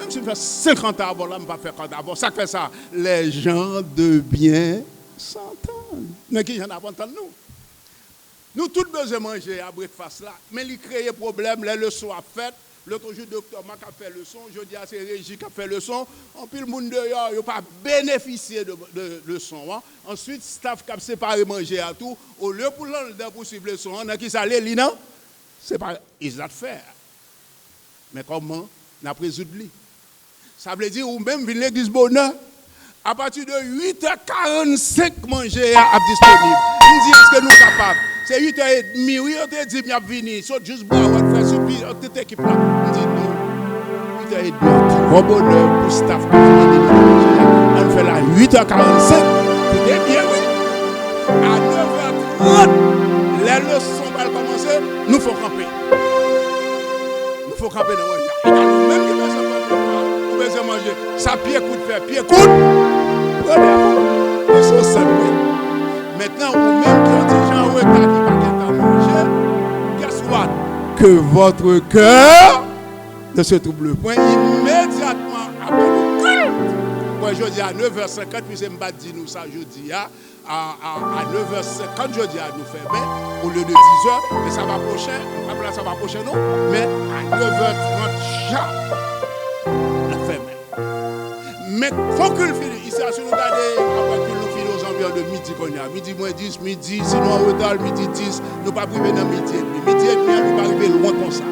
Même si je fais 50 ans avant, là, je ne vais pas faire 40 ans avant. Ça fait ça. Les gens de bien s'entendent. Mais qui j'en ai entendu nous? Nous tous besoin de manger à breakfast là. Mais il crée problème, les leçons à fait. L'autre jour, docteur Mac a fait leçon. Jeudi, c'est Régie qui a fait leçon. En plus, le monde dehors, il n'a pas bénéficié de leçon. Hein. Ensuite, staff qui a séparé manger à tout. Au lieu pour l'enlever pour suivre leçon, on a qui s'allait, non? C'est pas, ils ont fait. Mais comment on a résolu? Ça veut dire, ou même venir l'église bonheur, à partir de 8h45, manger est disponible. On dit, est-ce que nous sommes capables? C'est 8h30, oui, on te dit, il y a venu, sauf juste boire, on fait subir, on te équipe là. On dit, non, 8h30, bon bonheur pour staff qui vient de on fait là 8h45, écoutez bien, oui. À 9h30, les leçons vont commencer, nous faut camper. Nous faut camper dans le manger. Et même qui veut se manger, ça pied coup de fer, pied coup. Prenez, ils sont simples. Maintenant, ou même qui ont des gens qui ne peuvent pas manger, guess what? Que votre cœur ne se trouble point immédiatement après le culte. Moi, je dis à 9h50, puis c'est me dit nous ça, je dis à 9h50, je dis à nous fermer, au lieu de 10h, mais ça va prochain, après ça va prochain, non, mais à 9h30, sharp, la ferme. Mais il faut que le finisse. Ici, si nous regardons, de midi qu'on a, midi moins 10, midi, sinon en retard, midi 10, nous pas priver dans midi et demi. Midi et demi, nous pas arriver loin comme ça.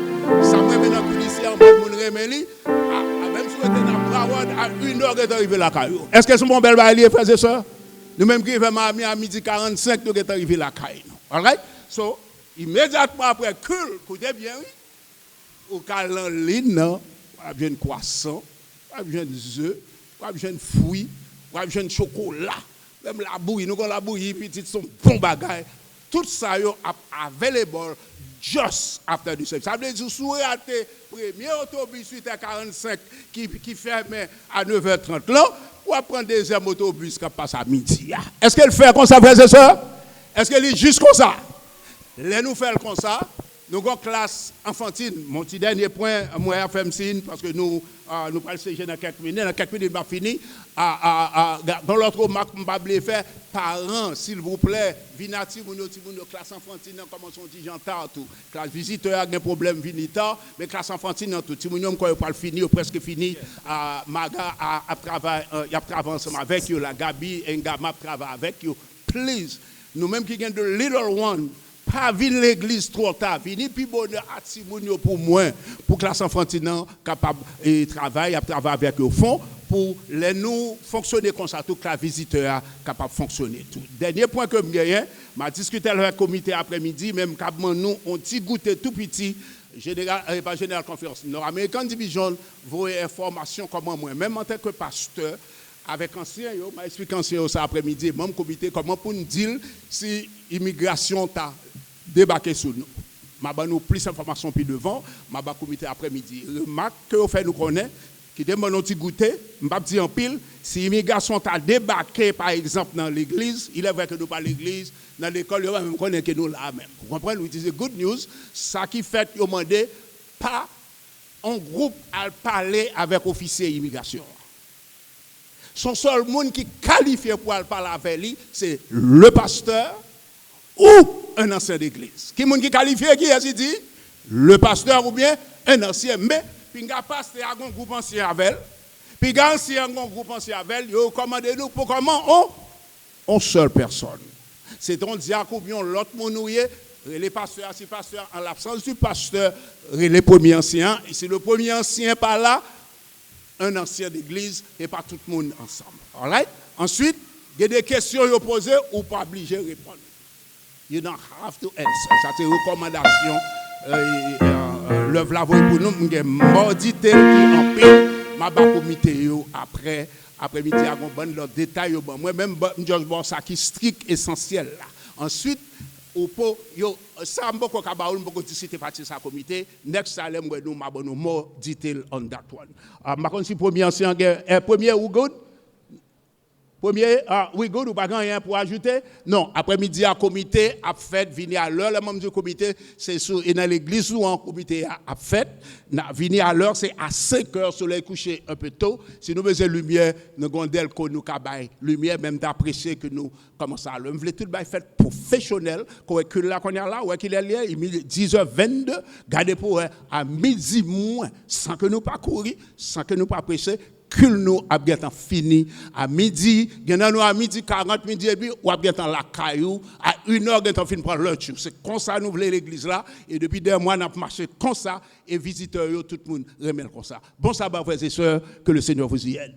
Ça me remet dans le policier, en bas, mon remeli, même si on était dans Broward, à 1h, on est arrivé la caille. Est-ce que c'est mon bel bail, frères et sœurs? Nous même qui arrivons à midi 45, nous sommes arrivés la caille. All right? So, immédiatement après, écoutez bien, oui, au calendrier, on a besoin de croissant, on a besoin de œufs, on a besoin de fruits, on a besoin de chocolat. Même la bouillie, nous avons la bouillie, petite son bon bagage. Tout ça est available just after the service. Ça veut dire, si vous ratez le premier autobus 8h45 qui ferme à 9h30 là, ou prendre deuxième autobus qui passe à midi. Est-ce qu'elle fait comme ça, frères et sœurs? Est-ce qu'elle est juste comme ça? Les nous faisons comme ça. Nous avons classe enfantine. Mon petit dernier point, moi, je fais signe parce que nous allons sécher dans quelques minutes. Dans quelques minutes, je vais finir. Dans l'autre remarque, je vais faire parents, s'il vous plaît, venez à classe enfantine, comme on dit, j'entends tout. Classe visiteur, il y a un problème, venez tard, mais classe enfantine, tout. Si vous n'avez pas fini, ou presque fini, Maga a travaillé ensemble avec vous, la Gabi et Ngama travaillent avec vous. Please, nous-mêmes qui gagnons de little one, pas venir l'église trop tard, venir puis bonheur à Timounio pour moi, pour que la enfantine capable de travailler avec au fond, pour les nous fonctionner comme ça, tout que la visiteur capable de fonctionner. Tout. Dernier point que je gagne, je discuté avec le comité après-midi, même quand nous on petit goûté tout petit, pas général conférence, nord-américaine division, vos informations comment moi, même en tant que pasteur, avec ancien, je m'explique ancien ça après-midi, même comité, comment pour nous dire si l'immigration t'a débarqué sur nous. Je vais nous plus d'informations puis devant, je vais comité après-midi. Remarque que vous faites nous connaître, qui demande un petit goûter, je vais dire en pile, si l'immigration t'a débarqué par exemple dans l'église, il est vrai que nous pas l'église, dans l'école, vous même connaître que nous là même. Vous comprenez, nous disons good news, ça qui fait que vous demandez pas un groupe à parler avec officier immigration. Son seul monde qui qualifie pour parler avec lui, c'est le pasteur ou un ancien d'église. Qui est qui qualifie, qui est dit? Le pasteur ou bien un ancien. Mais, puis il y a un pasteur un groupe ancien avec, puis il y a un groupe ancien avec, il commande nous pour comment on seule personne. C'est un diacre ou bien l'autre monouillé, les pasteurs, si pasteur, en l'absence du pasteur, les premiers anciens. Et si le premier ancien par là, un ancien d'église et pas tout le monde ensemble. All right? Ensuite, il y a des questions à poser ou pas obligé de répondre. You don't have to answer. Ça, c'est une recommandation. L'œuvre la voie pour nous, je vais morditer qui en paix. Ma comité après-midi, à un bon détail. Moi-même, je vois ça qui est strict, essentiel. Là. Ensuite, ça m'a beaucoup discuté partie de sa comité. Next time, nous avons more detail on that one. Ma si premier ancien, premier ou good? Premier, oui, good, ou pas rien pour ajouter? Non, après-midi, à comité, à fête, venir à l'heure. Le membre du comité, c'est dans l'église ou en comité à fête. Venir à l'heure, c'est à 5 heures, soleil couché un peu tôt. Si nous besoin de lumière, nous avons des que nous avons lumière, même d'apprécier que nous commençons à l'heure. Nous voulons tout le fait professionnel, qu'on est là, qu'on est là, où qu'il est là, il est 10h22, gardez pour à midi moins, sans que nous pas courir, sans que nous pas presser. Que nous avons fini à midi, nous à midi 40, midi et demi, ou avons la caillou, à 1h, nous avons fini prendre lunch. C'est comme ça nous voulons l'église là, et depuis 2 mois, nous avons marché comme ça, et visiteurs, tout le monde remet comme ça. Bon sabbat, frères et sœurs, que le Seigneur vous y aide.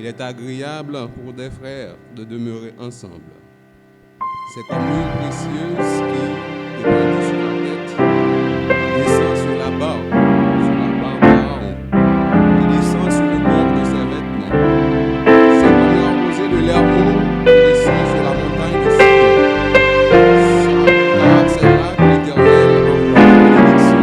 Il est agréable pour des frères de demeurer ensemble. C'est comme l'huile précieuse qui, épandue sur la tête, descend sur la barbe d'Aaron, qui descend sur le bord de ses vêtements. C'est comme la rosée de l'Hermon qui descend sur la montagne de Sion. Car c'est là que l'Éternel envoie la bénédiction.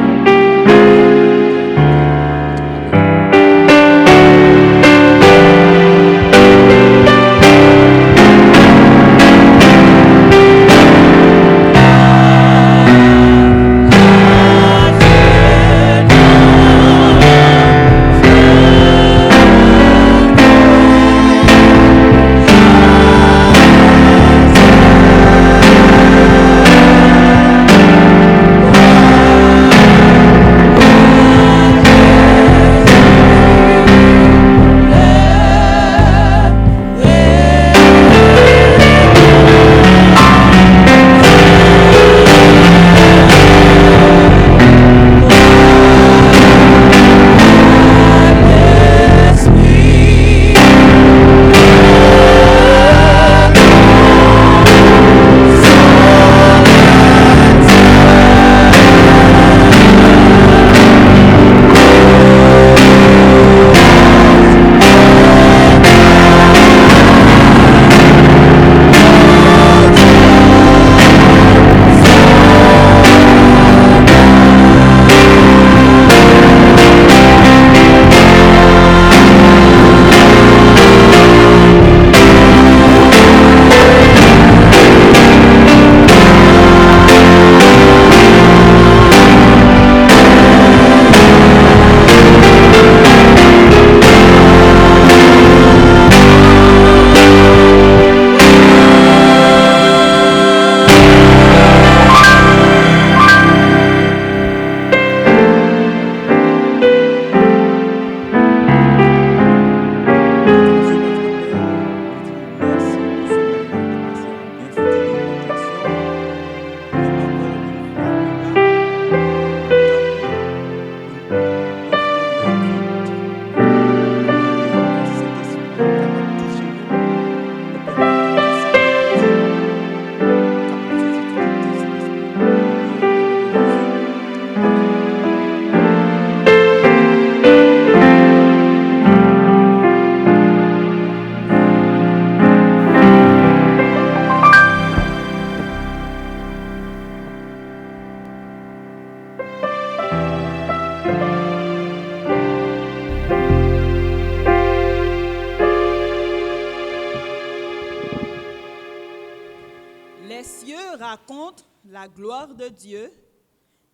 Les cieux racontent la gloire de Dieu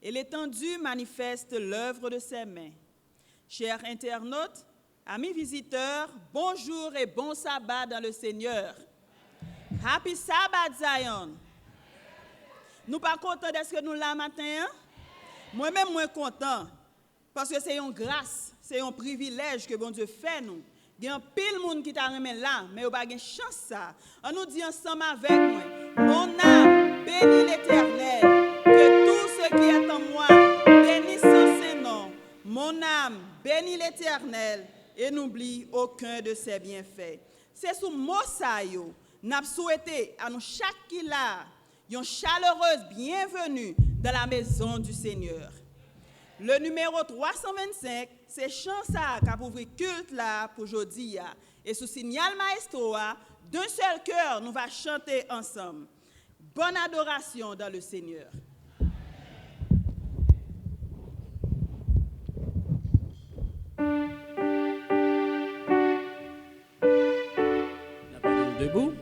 et l'étendue manifeste l'œuvre de ses mains. Chers internautes, amis visiteurs, bonjour et bon sabbat dans le Seigneur. Happy Sabbath, Zion. Nous pas contents d'être nous là matin? Hein? Moi-même, moi content. Parce que c'est une grâce, c'est un privilège que bon Dieu fait nous. Il y a un pile monde qui t'a remis là, mais il n'y a pas de chance ça. On nous dit ensemble avec moi, mon âme bénit l'Éternel, que tout ce qui est en moi bénisse son Saint-Nom. Mon âme bénit l'Éternel et n'oublie aucun de ses bienfaits. C'est sous mot ça yo, n'a souhaité à nous chaque qui là, une chaleureuse bienvenue dans la maison du Seigneur. Le numéro 325, c'est chant ça qu'a pour ouvrir culte là pour aujourd'hui. Et sous signal maestro, d'un seul cœur, nous va chanter ensemble. Bonne adoration dans le Seigneur. Debout.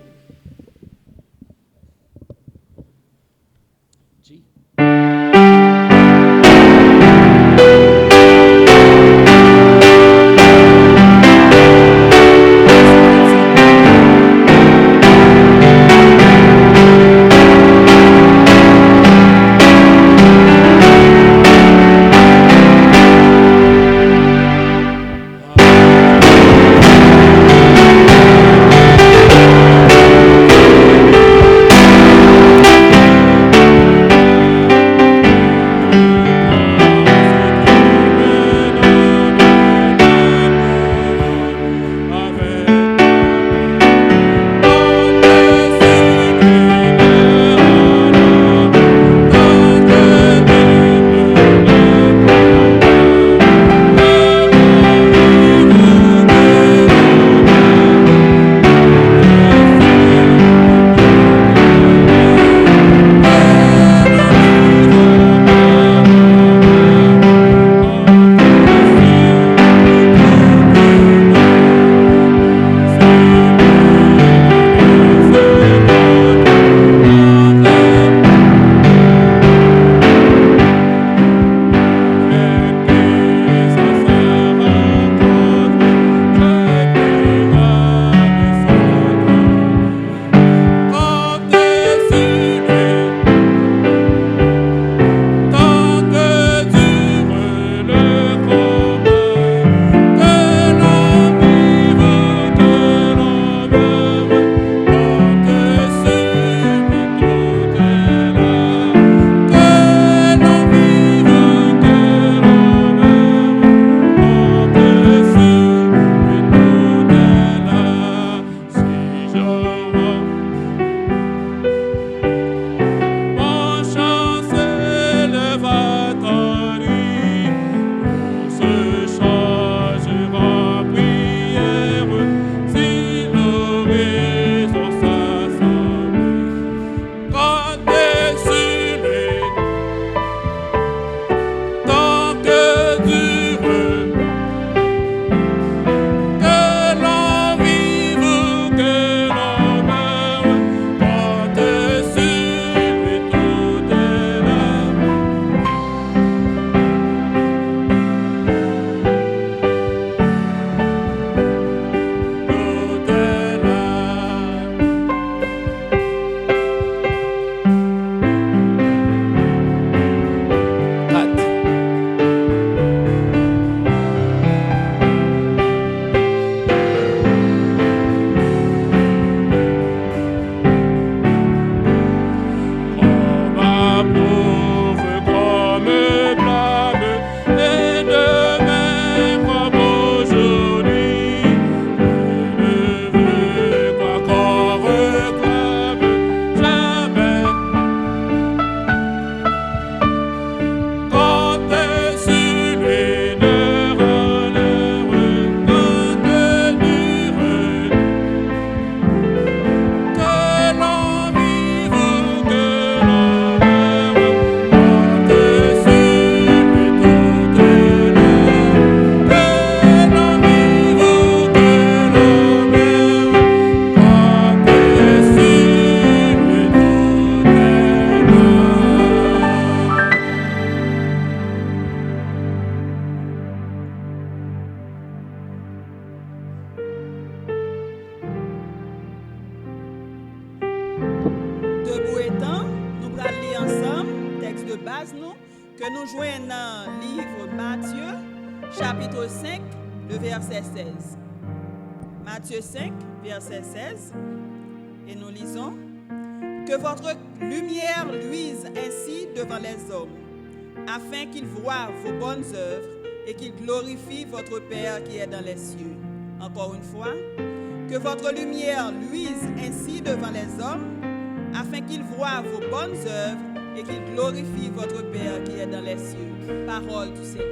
base nous, que nous joignons dans le livre Matthieu, chapitre 5, le verset 16. Matthieu 5, verset 16. Et nous lisons: que votre lumière luise ainsi devant les hommes, afin qu'ils voient vos bonnes œuvres et qu'ils glorifient votre Père qui est dans les cieux. Encore une fois, que votre lumière luise ainsi devant les hommes, afin qu'ils voient vos bonnes œuvres et qu'ils glorifient votre Père qui est dans les cieux. Parole du Seigneur.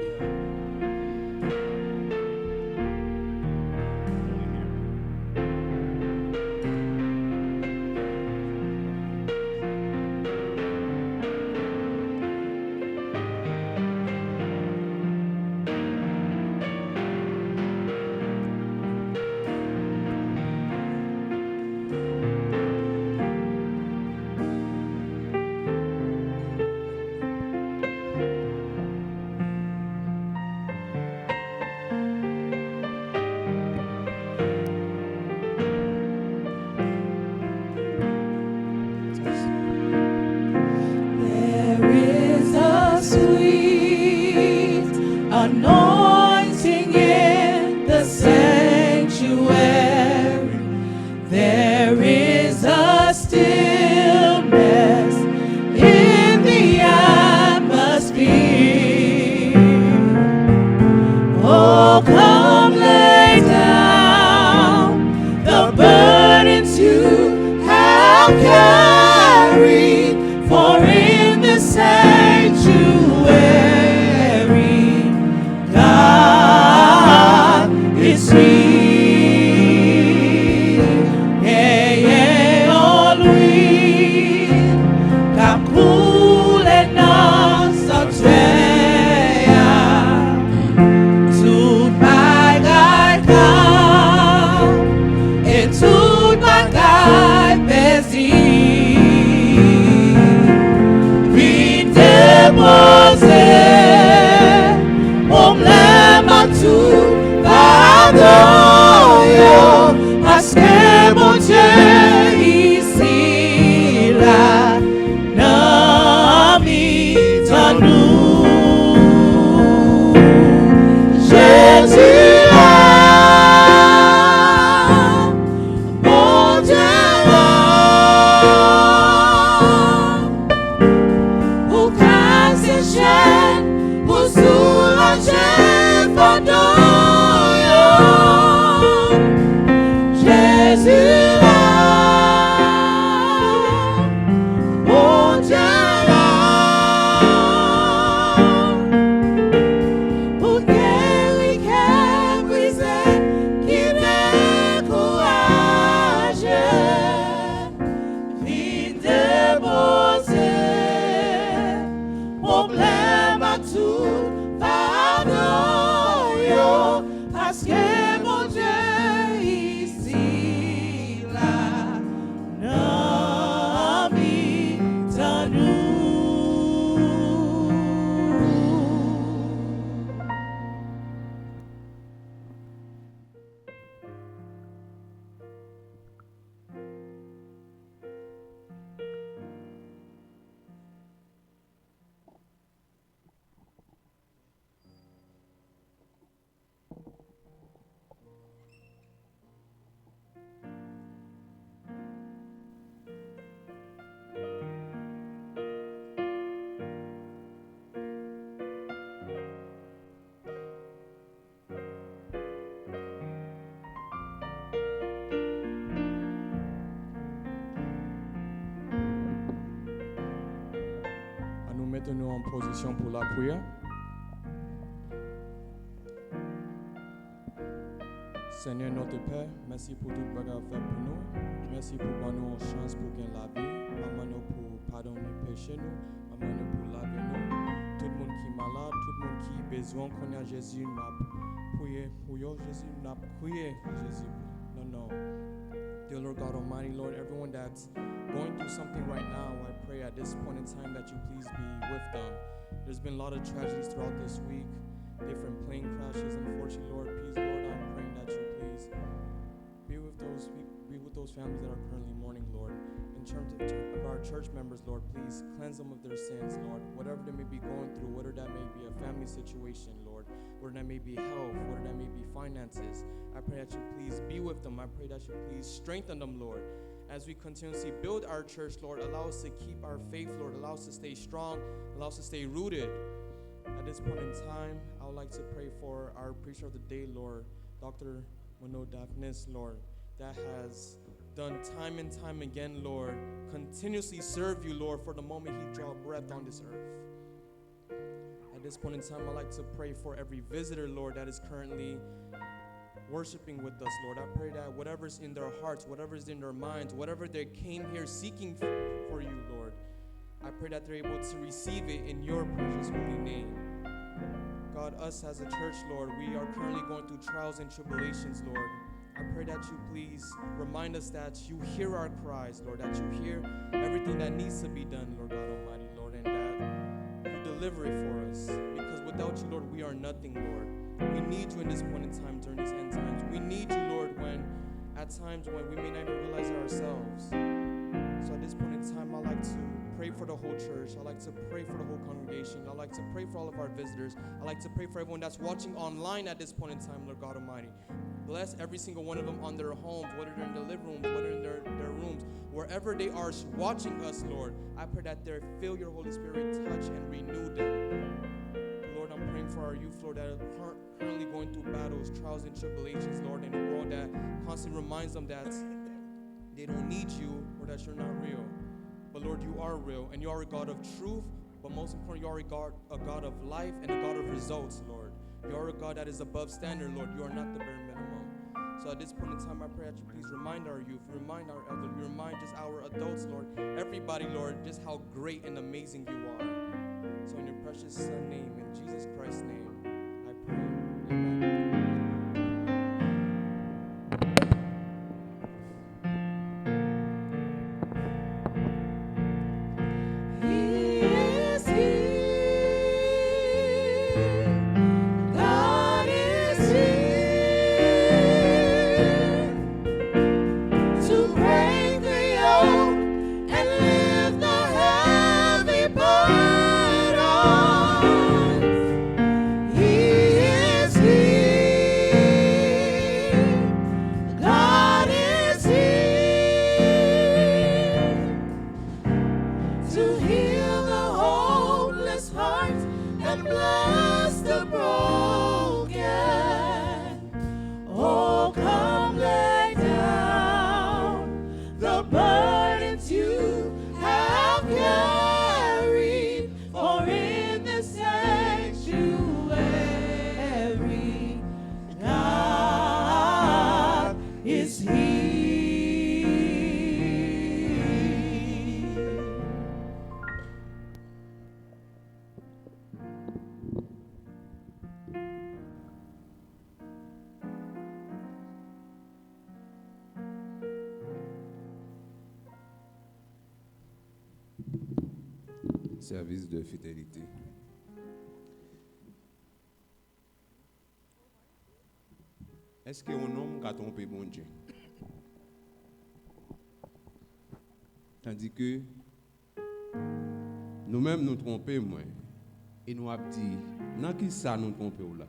Anointing in the sanctuary, there is a stillness in the atmosphere. Oh, come lay down the burdens you have carried, for in the sanctuary is here. All we kakule na satreya tut bagai kam et tut bagai bezi videbose problema tu parce que mon Dieu ici là n'habite en nous. Jésus là, mon Dieu là, pour casser chaînes, pour soulager fardeau. Jésus là, mon Dieu là, pour guérir, qui briser, qui décourage, vite déposer, problème à tout, pardon, parce que mon Dieu Mettons-nous en position pour la prière. Seigneur notre Père, merci pour tout bagarre fait pour nous. Merci pour nous une chance pour gagner la vie. Maman nous pour pardonner péché nous. Maman nous pour laver nous. Tout le monde qui est malade, tout le monde qui a besoin qu'on a Jésus, n'a prié pour eux. Jésus n'a prié Jésus. Non. Dear Lord God Almighty, Lord, everyone that's going through something right now, I pray at this point in time that you please be with them. There's been a lot of tragedies throughout this week, different plane crashes, unfortunately, Lord. Please, Lord, I'm praying that you please be with those families that are currently mourning, Lord. In terms of our church members, Lord, please cleanse them of their sins, Lord. Whatever they may be going through, whether that may be a family situation, Lord, whether that may be health, whether that may be finances, I pray that you please be with them. I pray that you please strengthen them, Lord. As we continuously build our church, Lord, allow us to keep our faith, Lord. Allow us to stay strong. Allow us to stay rooted. At this point in time, I would like to pray for our preacher of the day, Lord, Dr. Mano Daphnis, Lord, that has done time and time again, Lord, continuously serve you, Lord, for the moment he draw breath on this earth. At this point in time, I'd like to pray for every visitor, Lord, that is currently worshiping with us, Lord. I pray that whatever's in their hearts, whatever's in their minds, whatever they came here seeking for you, Lord, I pray that they're able to receive it in your precious holy name. God, us as a church, Lord, we are currently going through trials and tribulations, Lord. I pray that you please remind us that you hear our cries, Lord, that you hear everything that needs to be done, Lord God Almighty, Lord, and that you deliver it for us. Because without you, Lord, we are nothing, Lord. We need you in this point in time during these end times. We need you, Lord, at times when we may not even realize it ourselves. So at this point in time, I'd like to pray for the whole church. I'd like to pray for the whole congregation. I'd like to pray for all of our visitors. I'd like to pray for everyone that's watching online at this point in time, Lord God Almighty. Bless every single one of them on their homes, whether they're in their living rooms, whether in their rooms, wherever they are watching us, Lord. I pray that they feel your Holy Spirit touch and renew them. Lord, I'm praying for our youth, Lord, that are currently going through battles, trials, and tribulations, Lord, in a world that constantly reminds them that they don't need you or that you're not real. But Lord, you are real, and you are a God of truth, but most importantly, you are a God of life and a God of results, Lord. You are a God that is above standard, Lord. You are not the bare minimum. So at this point in time, I pray that you please remind our youth, remind our elders, remind just our adults, Lord, everybody, Lord, just how great and amazing you are. So in your precious Son name, in Jesus Christ's name, I pray. Amen. Service de fidélité. Est-ce qu'un homme a trompé bon Dieu? Tandis que nous-mêmes nous trompons moins. Et nous avons dit, dans qui ça nous trompons là?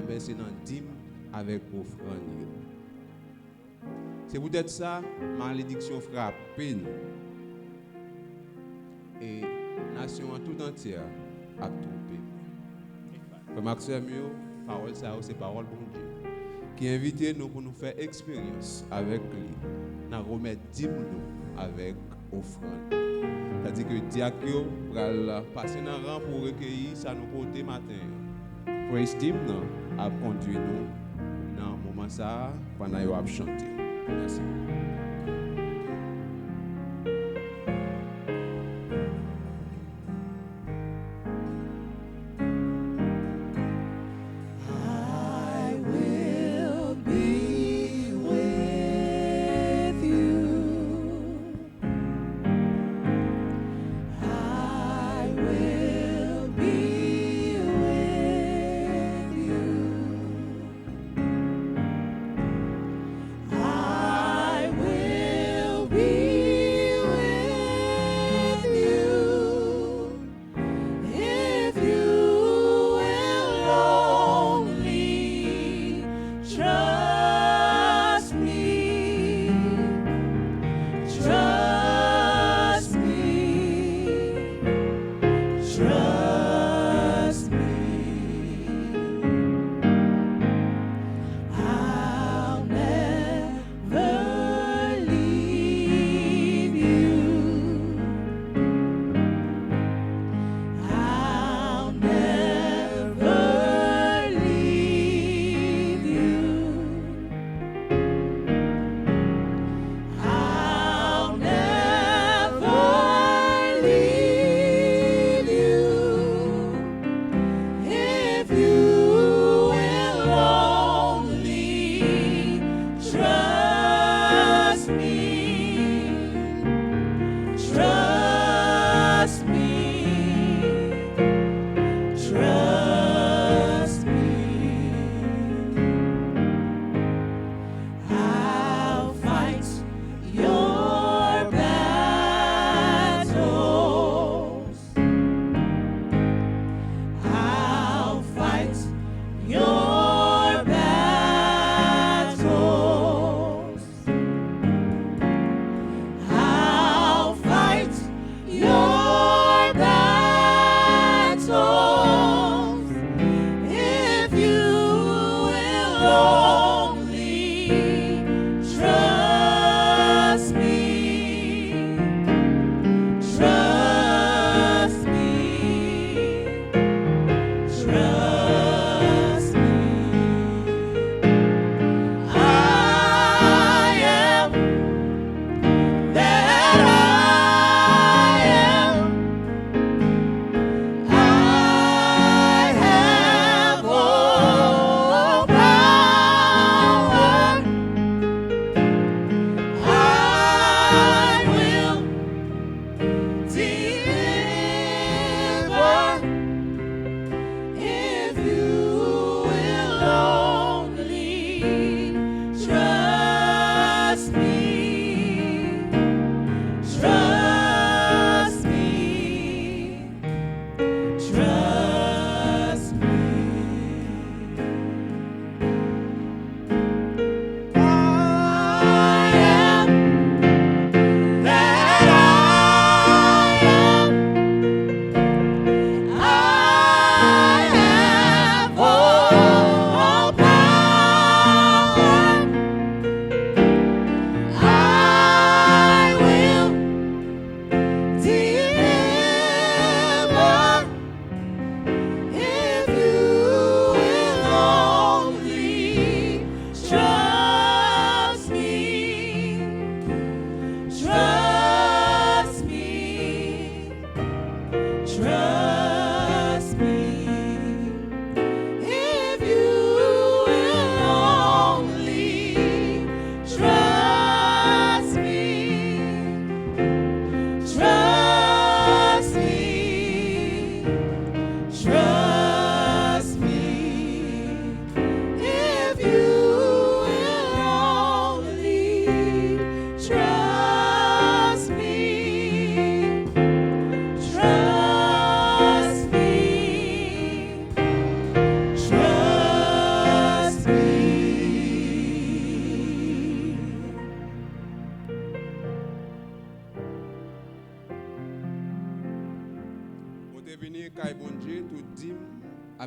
Ben c'est dans dîme avec offrande. C'est peut-être ça, malédiction frappe nous. Et la nation en tout entière a trompé. Comme Maxime, parole ça, c'est parole bon Dieu. Qui invite nous pour nous faire expérience avec lui. Nous remettre dîme nous avec offrande. C'est-à-dire que diacre va passer dans rang pour recueillir ça nous côté matin. Praise team a conduit nous dans le moment ça pendant qu'on a chanté. Merci. I will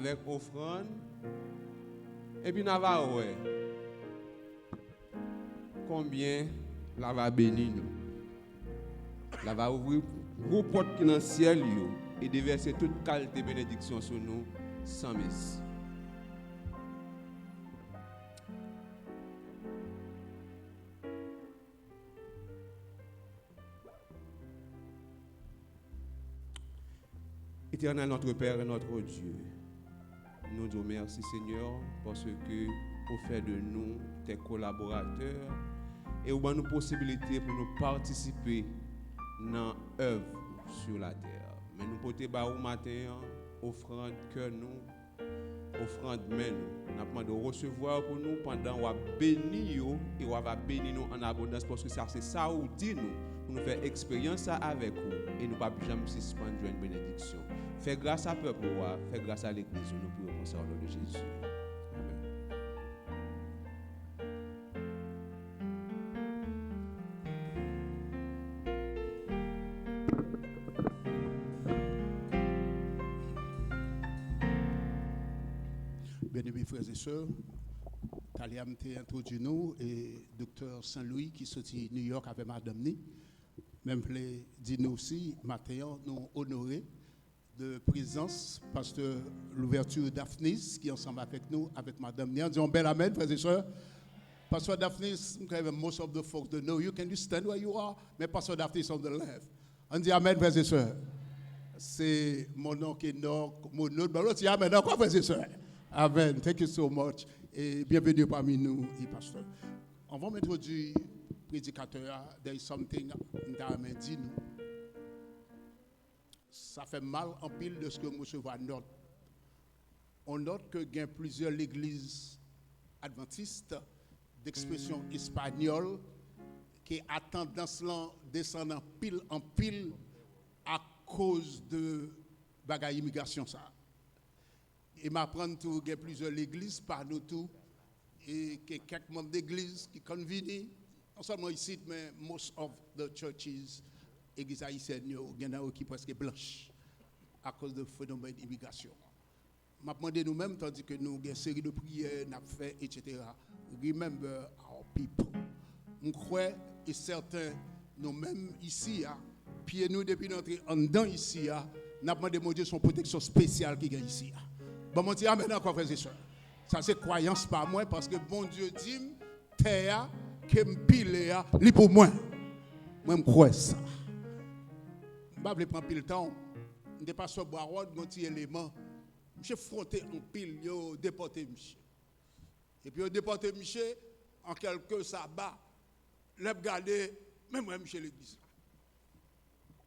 avec offrande. Et puis, nous va ouais. Combien la va bénir nous. La va ouvrir gros porte qui dans le ciel et déverser toute qualité de bénédiction sur nous sans messie. Éternel notre Père et notre Dieu, nous disons merci Seigneur parce que vous faites de nous tes collaborateurs et vous donne nous possibilité pour nous participer dans l'œuvre sur la terre. Mais nous portons au matin offrande que nous, offrande mais nous. Nous avons demandé de recevoir pour nous pendant qu'on va bénir et on va bénir nous en abondance parce que c'est ça où dit nous pour nous faire expérience avec vous et nous ne pas jamais suspendre une bénédiction. Fais grâce à peuple, fais grâce à l'église, nous pouvons penser au nom de Jésus. Bien-aimés frères et sœurs, Talia m'a introduit nous et docteur Saint-Louis qui sorti New York avec Madame Ni. Même les dit nous aussi, matin, nous honorer de présence, pasteur l'ouverture Daphnis qui est ensemble avec nous, avec Madame Ni. Disons bel amen, frères et sœurs. Pastor Daphnis, most of the folks don't know you. Can you stand where you are? Mais Pastor Daphnis on the left. On dit amen, frères et sœurs. C'est mon nom qui est non, mon autre, mais l'autre dit amen, encore frères et sœurs. Amen. Thank you so much. Et bienvenue parmi nous, et pasteur. On va m'introduire prédicateur. There is something that m'a dit nous. Ça fait mal en pile de ce que nous recevons note. On note que il y a plusieurs églises adventistes d'expression espagnole qui a tendance à descendre en pile à cause de bagaille immigration ça. Et m'apprendre tout, il y a plusieurs églises par nous tout, et quelques membres d'église qui conviennent, non seulement ici, mais most of the churches, églises haïtiennes, il y en a qui presque blanches à cause de phénomène d'immigration. M'a demandé nous-mêmes, tandis que nous avons une série de prières, nous avons fait, etc. Remember our people. Je crois, et certains, nous-mêmes ici, pieds nous depuis notre en dedans ici, nous avons demandé mon Dieu son protection spéciale qui est ici. Bon, mon Dieu, amen encore, frères et sœurs. Ça, c'est croyance par moi, parce que bon Dieu dit, terre, que m'pile, li pour moi. Moi, je crois ça. Je ne vais pas prendre pile temps. Je ne pas sur Baron, mon petit élément. Je frotté en pile, je déporté Michel. Et puis, je déporté Michel, en quelque sabbat, je regardé, même moi, Michel l'église.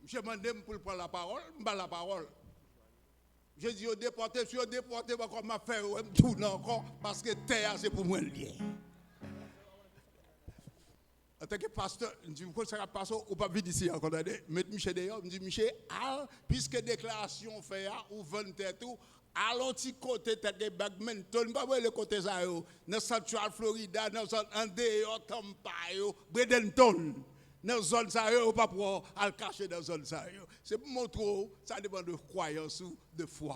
Je demandé pour prendre la parole, je prends la parole. Je dis au déporté, si au déporté, je vais faire tout encore, parce que terre, c'est pour moi lié. En tant que pasteur, je dis, vous savez, pasteur, ou pas vite ici encore, mettez Michel d'ailleurs, je dis, Michel, puisque déclaration fait, ou 20 tout, à l'autre côté, tu as des Bagmenton, pas le côté ça, dans Central Florida, dans Andeo, Tampa, Bradenton. Dans la zone, ça ne pas pour le cacher dans la zone. C'est pour montrer, ça dépend de croyance ou de foi.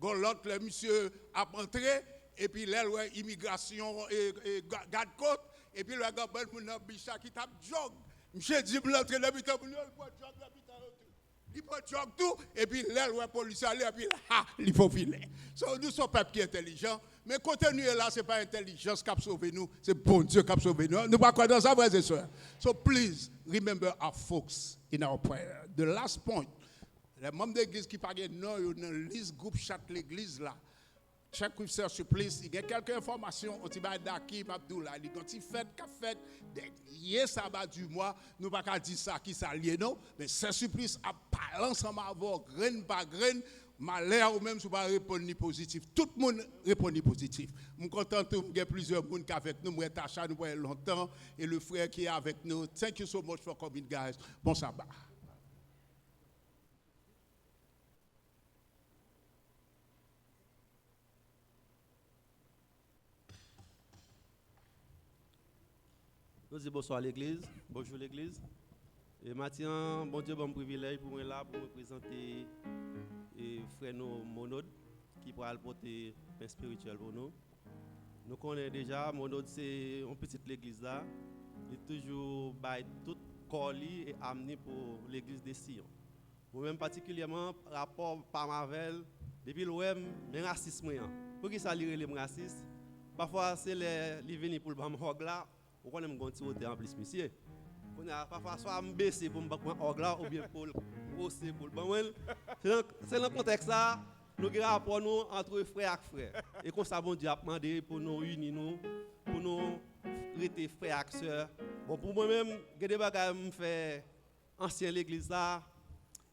L'autre, le monsieur a entré, et puis là, immigration et garde-côte, et puis le gars, il qui tape jog. Monsieur dit, il entre dans le butin, il prend jog tout, et puis là, le policier allait, et puis là, il faut filer. Nous sommes pas qui intelligents, mais contenu là, ce n'est pas intelligence qui a sauvé nous, c'est bon Dieu qui a sauvé nous. Nous ne pas croire dans ça, frères et sœurs. So please, remember our folks in our prayer. The last point, les membres d'église qui parlent non, ils ont une liste groupe chaque l'église là. Chaque officier sur place, il y a quelques informations, on va d'Aki, Abdoula, il y a une fête qu'a fait, hier sabbat du mois, nous ne pouvons pas dire ça qui s'allie, non, mais c'est supplice à parler ensemble avec graine par graine, malheur ou même si vous ne répondez ni positif. Tout le monde répond ni positif. Je suis content que il y a plusieurs personnes qui sont avec nous, nous sommes nous longtemps, et le frère qui est avec nous. Thank you so much for coming, guys. Bon sabbat. Nous disons bonsoir à l'église, bonjour l'église. Et maintenant, bon Dieu, bon privilège pour moi là, pour me présenter frère Monod, qui pourra porter pain spirituel pour nous. Nous connaissons déjà, mon autre c'est une petite église là. Il est toujours tout corps et amené pour l'église de Sion. Moi-même particulièrement, rapport par Marvel, depuis l'OM, je suis raciste. Pour qui ça lire les racistes? Parfois, c'est les venus pour le bam hog là, ou quand même gonti en plus, monsieur. Parfois, soit je baisse pour me battre hog là, ou bien pour hausser pour le bam. C'est dans le contexte là, nous avons un rapport entre frères et frères. Et comme ça, bon Dieu a demandé pour nous unir, pour nous rester frères et sœurs. Bon, pour moi-même, je vais faire ancien l'église là.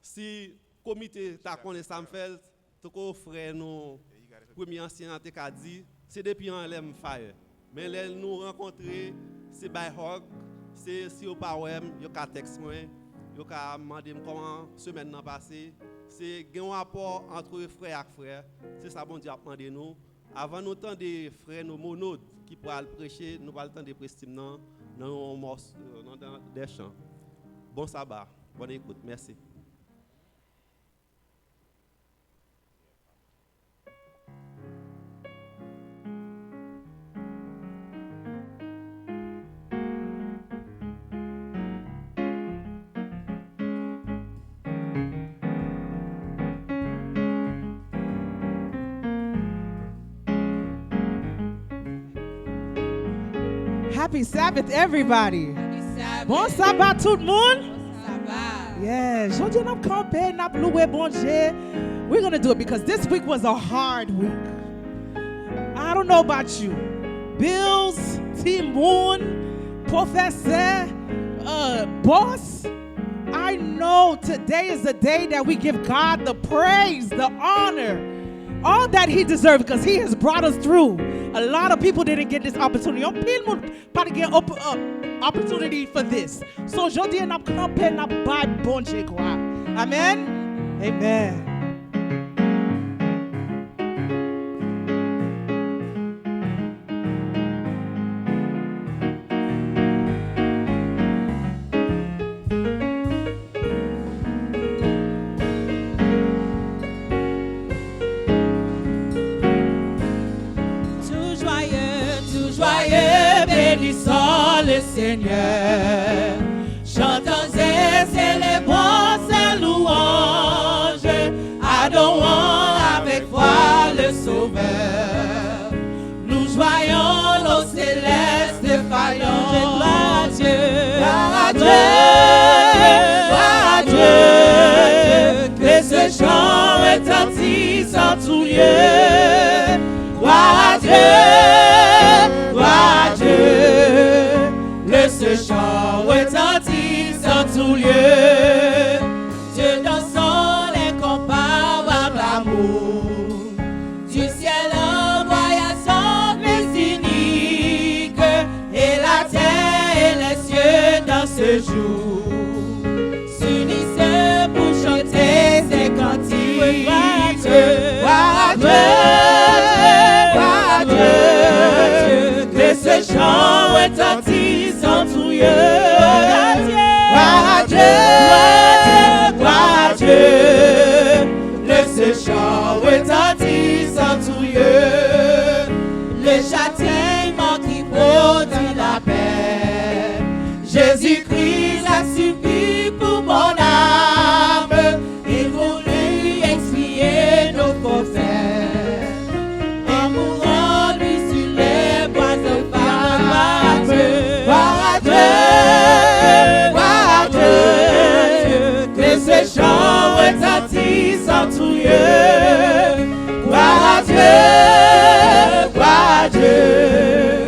Si le comité t'a connaissé ça me fait, tout que frère nous premier ancien t'a dit, c'est depuis un lem fire. Mais là nous rencontrer, c'est by hog, c'est si au pas wem, yo ka texte moi, yo ka demander comment semaine nan passé, c'est un rapport entre frère et frère. C'est ça bon Dieu a demandé nous. Avant nous temps des frères nos monodes qui pourraient prêcher, nous pas le temps de prester dans des chants. Bon sabbat, bonne écoute, merci. Happy Sabbath, everybody. Happy Sabbath. Bon sabbat, tout le monde. Bon sabbat. Yeah, aujourd'hui, nous campé, nous loué bon Dieu. We're going to do it because this week was a hard week. I don't know about you. Bills, Team Moon, Professor, Boss. I know today is the day that we give God the praise, the honor, all that He deserves because He has brought us through. A lot of people didn't get this opportunity. People didn't get opportunity for this. So aujourd'hui, nous campé, nous bât bon Dieu quoi. Amen. Amen. Le Seigneur, chantons et célébrons ses louanges, adorons avec foi le Sauveur. Nous joyons l'eau céleste défaillant. Gloire à Dieu, gloire à Dieu, gloire à Dieu, que ce chant retentisse en tout lieu. Gloire à Dieu, gloire à Dieu. Ce chant retentisse en tout lieu. Dieu dans son incomparable amour, du ciel envoya son Fils unique, et la terre et les cieux dans ce jour s'unissent pour chanter ses cantiques. Gloire à Dieu, gloire à Dieu, que ce chant retentisse en tout lieu. Gloire à Dieu, gloire à Dieu, que ce chant retentisse en tout lieu. Le châtiment qui produit la paix, Jésus-Christ a subi pour mon âme. Il voulut expier nos fausses. Ce chant retentisse en tout lieu. Gloire à Dieu, gloire à Dieu,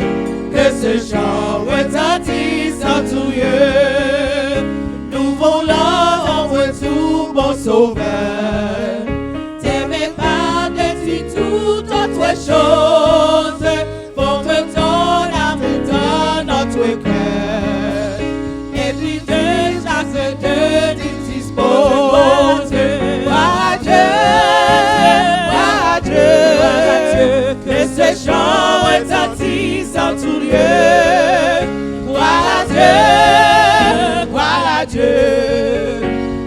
que ce chant retentisse en tout lieu. Nous volons en retour, bon Sauveur, t'aimer par-dessus toute autre chose, pour que ton amour dans notre cœur, et puis de chaque de gloire à Dieu, gloire à Dieu, que ce chant retentisse en tout lieu. Gloire à Dieu,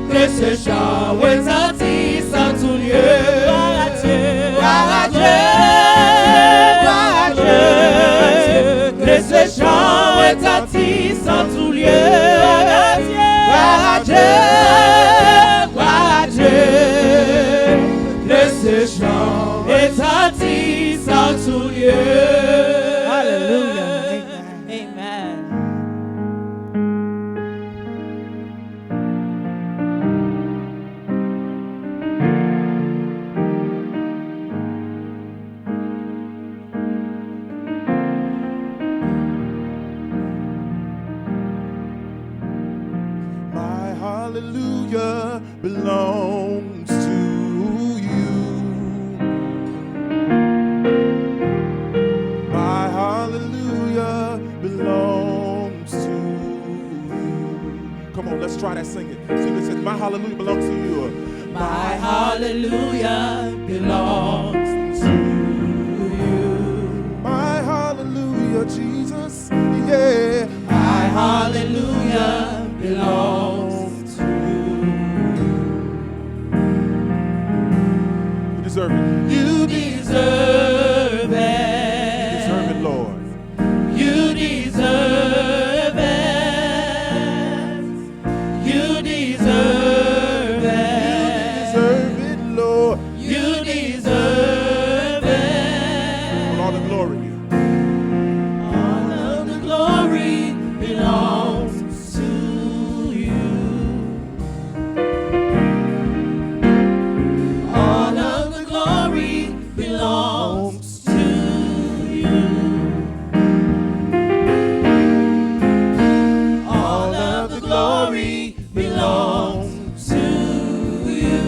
que ce chant retentisse en tout lieu. Gloire à Dieu, gloire Hallelujah. Amen. Amen. My hallelujah belongs to you. My hallelujah belongs to you. Come on, let's try that singing. See, it says, my hallelujah belongs to you. My hallelujah belongs to you. My hallelujah, Jesus. Yeah. My hallelujah belongs to You deserve it. you. You deserve it. You deserve it, Lord. You deserve it. You deserve it. Deserve it, Lord. You deserve it. All the glory. All of the glory belongs to you. All of the glory belongs to you. All of the glory belongs to you.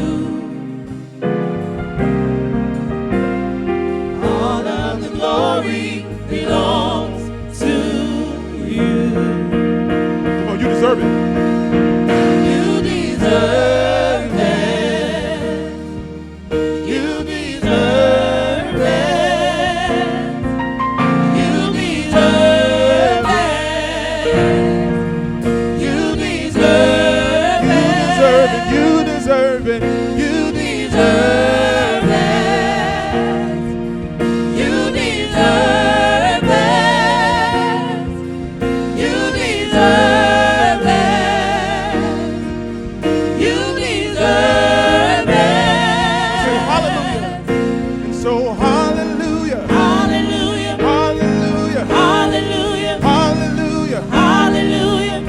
All of the glory belongs to you. Come on, you deserve it. You deserve it. You deserve it. You deserve it. You deserve it. You deserve it. You You deserve it. deserve it. You deserve it. You deserve it. You deserve Say it. hallelujah. And so hallelujah. Hallelujah. Hallelujah. Hallelujah. Hallelujah. Hallelujah.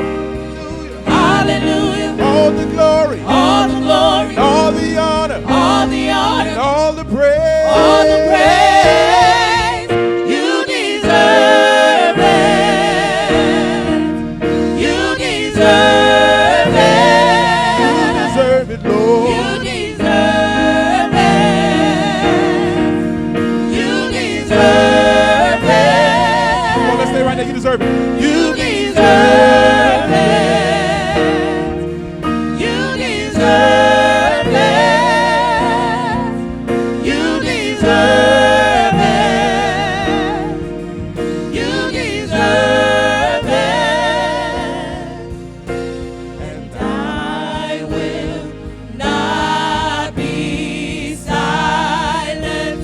Hallelujah. All the glory. All the glory. All the honor. All the honor. And all the praise. All the praise. You deserve it. You deserve You it. deserve it, Lord. You deserve it. You deserve Come on, let's stay it. right there. You deserve it. You deserve it. You deserve it. You deserve it. You deserve it. And I will not be silent.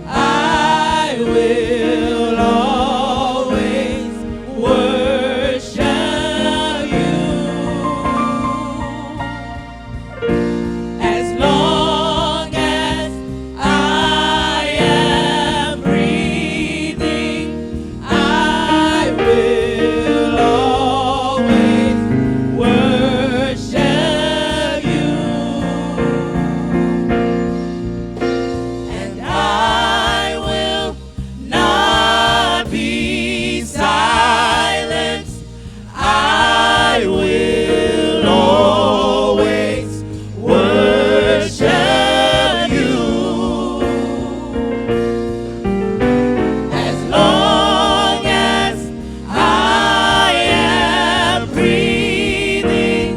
I will always worship you. As long as I am breathing, I will always worship you. And I will not be silent. I will always worship you. As long as I am breathing,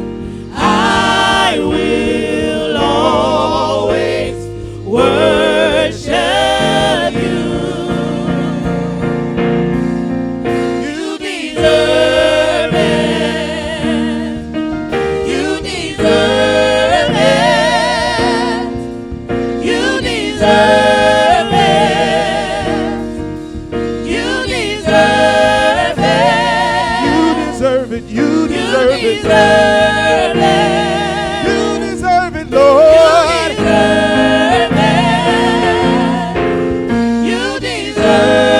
I will always worship you. You deserve it. You deserve it. You deserve it. You deserve it. You deserve it. You You deserve it. deserve it. You deserve it, You Lord. deserve it. You deserve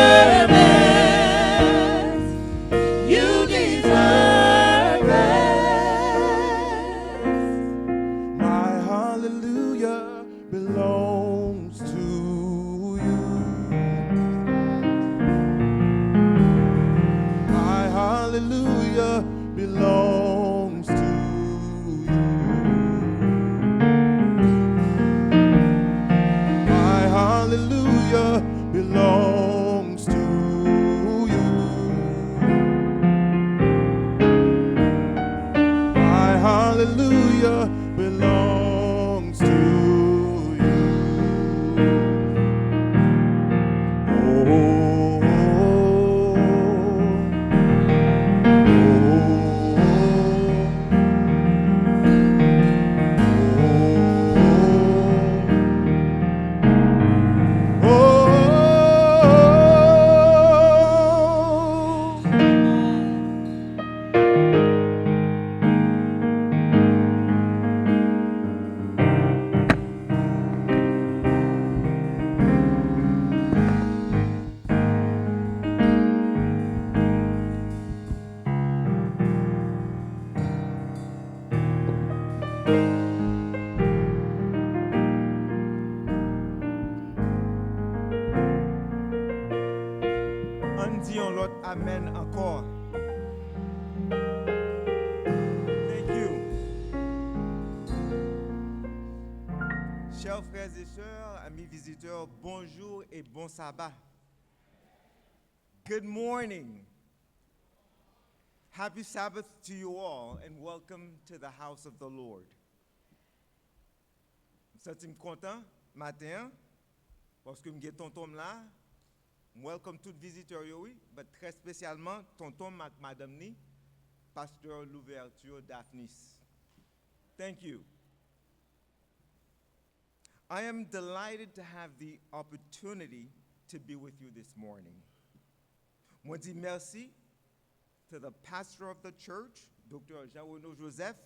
On dit un l'autre amen encore. Thank you. Chers frères et sœurs, amis visiteurs, bonjour et bon sabbat. Good morning. Happy Sabbath to you all and welcome to the house of the Lord. Je suis content matin parce que je suis tonton là. Welcome tout visiteur oui, mais très spécialement tonton madame ni, pasteur l'ouverture Daphnis. Thank you. I am delighted to have the opportunity to be with you this morning. Moi dis merci to the pastor of the church, Dr. Jean-Renaud Joseph,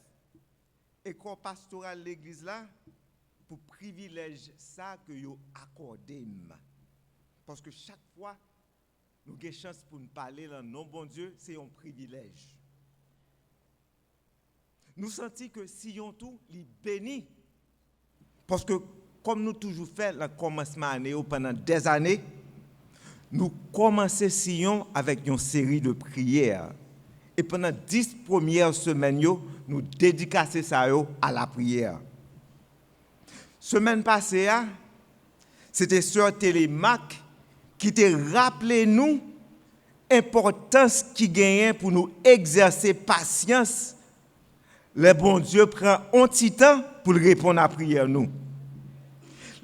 et corps pastoral l'église là pour privilège ça que yo accordé. Parce que chaque fois nous avons chance pour nous parler dans le nom bon Dieu, c'est un privilège. Nous sentons que Sion tout est béni. Parce que comme nous toujours fait le commencement année pendant des années, nous commençons Sion avec une série de prières. Et pendant 10 premières semaines, nous dédicassons ça à la prière. Semaine passée, c'était Sœur Télémaque qui t'a rappelé nous l'importance qui gagne pour nous exercer patience. Le bon Dieu prend un petit temps pour répondre à la prière nous.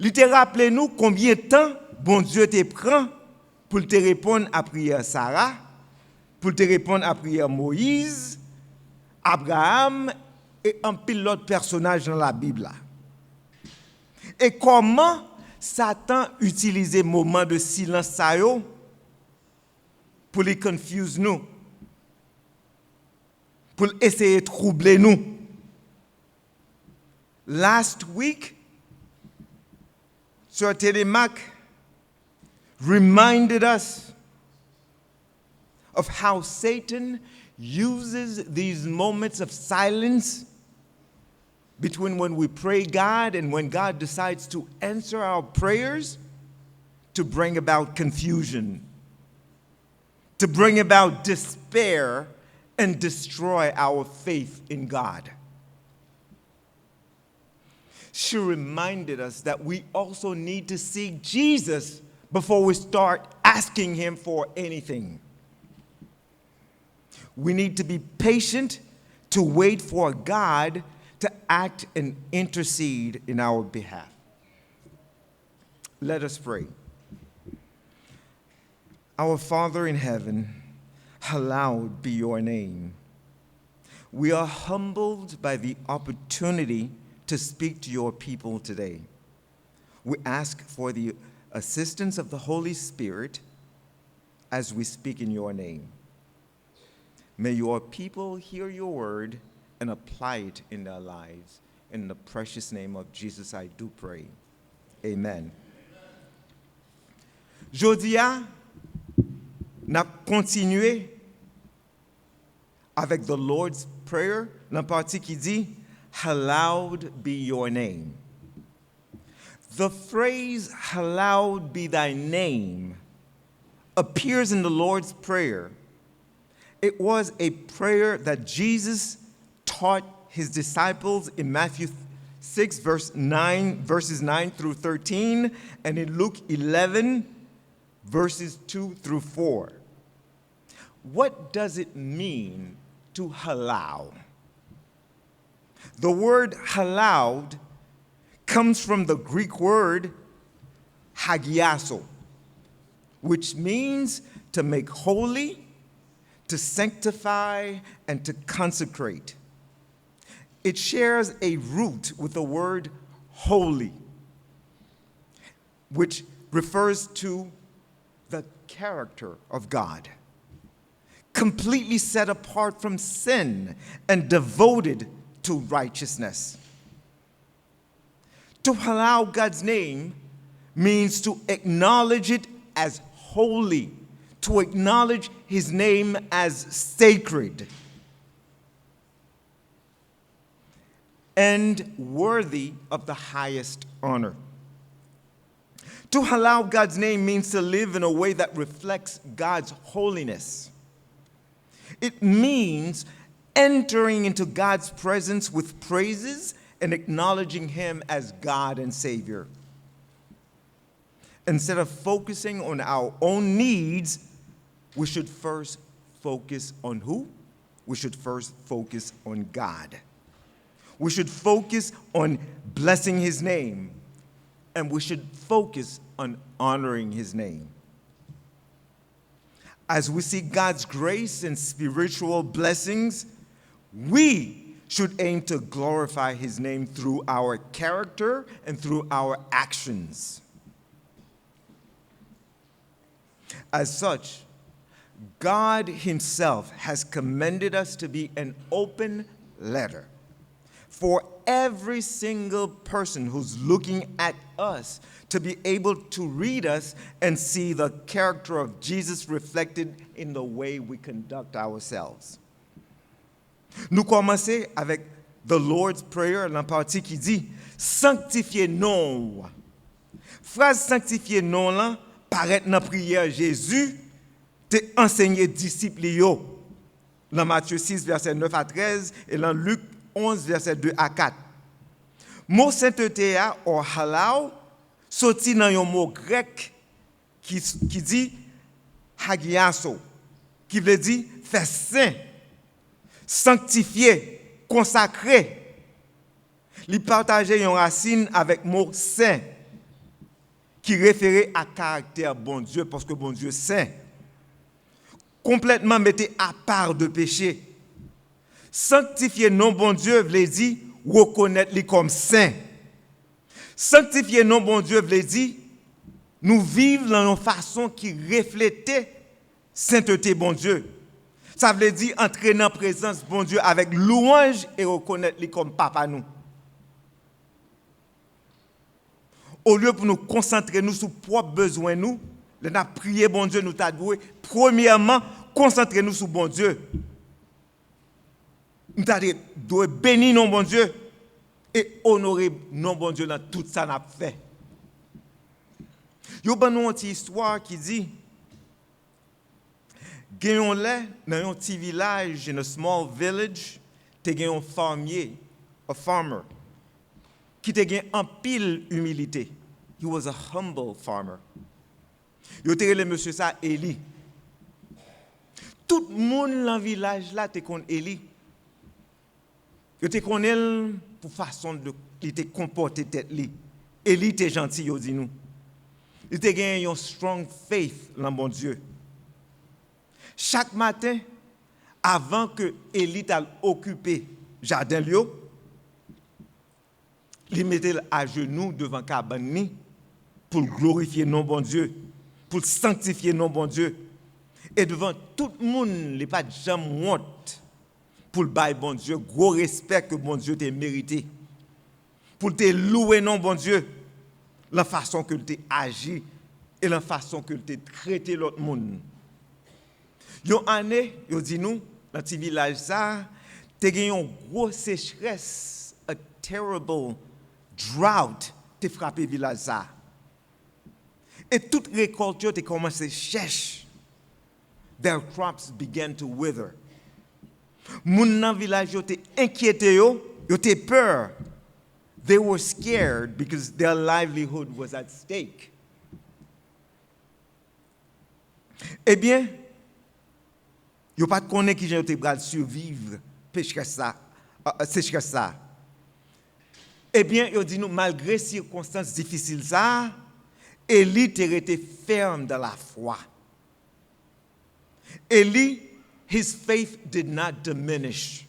Il t'a rappelé nous combien de temps bon Dieu te prend pour te répondre à la prière Sarah, pour te répondre à la prière Moïse, Abraham et un pilote personnage dans la Bible. Et comment Satan utilise moment de silence pour les confuse nous, pour essayer de troubler nous. Last week, Sir Télémaque reminded us of how Satan uses these moments of silence between when we pray God and when God decides to answer our prayers to bring about confusion, to bring about despair and destroy our faith in God. She reminded us that we also need to seek Jesus before we start asking him for anything. We need to be patient to wait for God to act and intercede in our behalf. Let us pray. Our Father in heaven, hallowed be your name. We are humbled by the opportunity to speak to your people today. We ask for the assistance of the Holy Spirit as we speak in your name. May your people hear your word and apply it in their lives. In the precious name of Jesus, I do pray. Amen. Jodia n'a continué avec the Lord's Prayer, la partie qui dit, hallowed be your name. The phrase, hallowed be thy name, appears in the Lord's Prayer. It was a prayer that Jesus taught his disciples in Matthew 6, verses 9 through 13, and in Luke 11, verses 2 through 4. What does it mean to hallow? The word hallowed comes from the Greek word hagiaso, which means to make holy, to sanctify, and to consecrate. It shares a root with the word holy, which refers to the character of God, completely set apart from sin and devoted to righteousness. To hallow God's name means to acknowledge it as holy, to acknowledge his name as sacred and worthy of the highest honor. To allow God's name means to live in a way that reflects God's holiness. It means entering into God's presence with praises and acknowledging Him as God and Savior. Instead of focusing on our own needs, we should first focus on who? We should first focus on God. We should focus on blessing His name, and we should focus on honoring His name. As we seek God's grace and spiritual blessings, we should aim to glorify His name through our character and through our actions. As such, God Himself has commended us to be an open letter for every single person who's looking at us to be able to read us and see the character of Jesus reflected in the way we conduct ourselves. Nous commençons avec the Lord's Prayer, la partie qui dit « Sanctifiez nom ». Phrase « Sanctifiez nom » là, paraît dans la prière Jésus te enseigné disciples yo dans Matthieu 6 verset 9 à 13 et dans Luc 11 verset 2 à 4. Mot sainteté a ou halal sorti dans un mot grec qui dit hagiaso, qui veut dire faire saint, sanctifié, consacré. Il partageait une racine avec mot saint qui référait à caractère bon Dieu parce que bon Dieu saint. Complètement mettez à part de péché. Sanctifier non bon Dieu veut dire reconnaître lui comme saint. Sanctifier non bon Dieu veut dire nous vivre dans une façon qui reflétait sainteté bon Dieu. Ça veut dire entrer dans la présence bon Dieu avec louange et reconnaître lui comme papa nous. Au lieu pour nous concentrer nous sur propres besoins nous, nous avons prié bon Dieu nous t'a doué. Premièrement, concentrez-nous sur bon Dieu. Nous devons bénir non bon Dieu et honorer non bon Dieu dans tout ça n'a fait. Il y a une petite histoire qui dit gagnons là dans un petit village, in a small village, te gagne un fermier, a farmer qui te gagne en pile humilité. He was a humble farmer. Yo te relé monsieur ça Élie. Tout le monde dans le village là te connaît Élie. Yo te connaît pour façon de il te comporter tête li. Élie était gentil yo dit nous. Il te gagné un strong faith dans bon Dieu. Chaque matin avant que Élie t'a occupé jardin lio, il mettait à genoux devant cabane pour glorifier non bon Dieu, pour sanctifier non bon Dieu. Et devant tout le monde, il n'y a pas de jamais honte pour le bail bon Dieu, gros respect que bon Dieu t'a mérité. Pour te louer non bon Dieu, la façon que tu agi et la façon que tu traité l'autre monde. Yon année, yo dit nous dans petit village ça, tu gagné une grosse sécheresse, a terrible drought te frappé village ça. Et toute récolte te commencé sèche. Their crops began to wither. Moun nan village yo te inquiété yo te peur. They were scared because their livelihood was at stake. Eh bien, yo pas connaît qui j'ai te bral survivre sécheresse ça. Eh bien, yo dit nous malgré circonstances difficiles ça, Élie était ferme dans la foi. Élie, his faith did not diminish.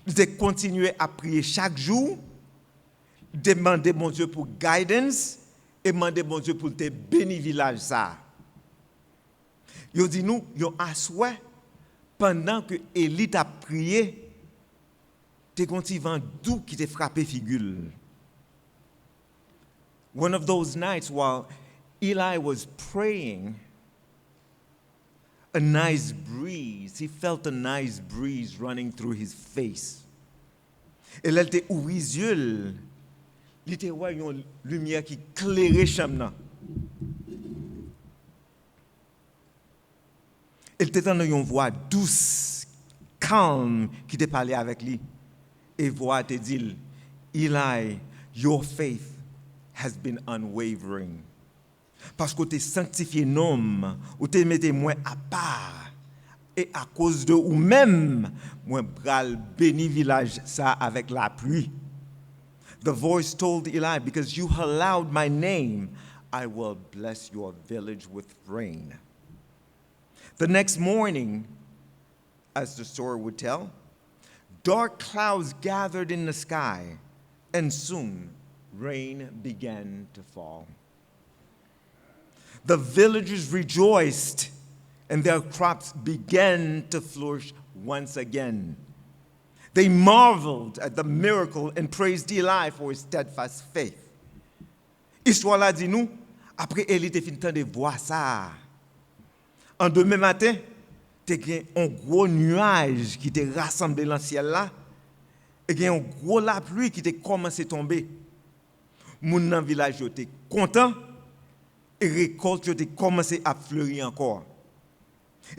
Il a continué à prier chaque jour, demander mon Dieu pour guidance et demander mon Dieu pour te bénir village ça. Il dit nous, yo assoit pendant que Élie a prié, te conti vent doux qui te frappé figure. One of those nights while Eli was praying, a nice breeze, he felt a nice breeze running through his face. Et là, il était ouvert les yeux, il était une lumière qui éclairait la chambre. Il était dans une voix douce, calme, qui te parlait avec lui. Et voix te dit, Eli, your faith has been unwavering. Parce que tu es sanctifié nom, ou tu mettez moi à part. Et à cause de ou même, moi bral béni village ça avec la pluie. The voice told Eli, because you allowed my name, I will bless your village with rain. The next morning, as the story would tell, dark clouds gathered in the sky, and soon rain began to fall. The villagers rejoiced, and their crops began to flourish once again. They marveled at the miracle and praised Eli for his steadfast faith. Histoire là dit nous, après Élie te fin de voir ça. En demain matin, tu as un gros nuage qui t'est rassemblé dans le ciel là, et il y a un gros la pluie qui t'est commencé à tomber. Moun dans le village était content, et récolte était commencé à fleurir encore.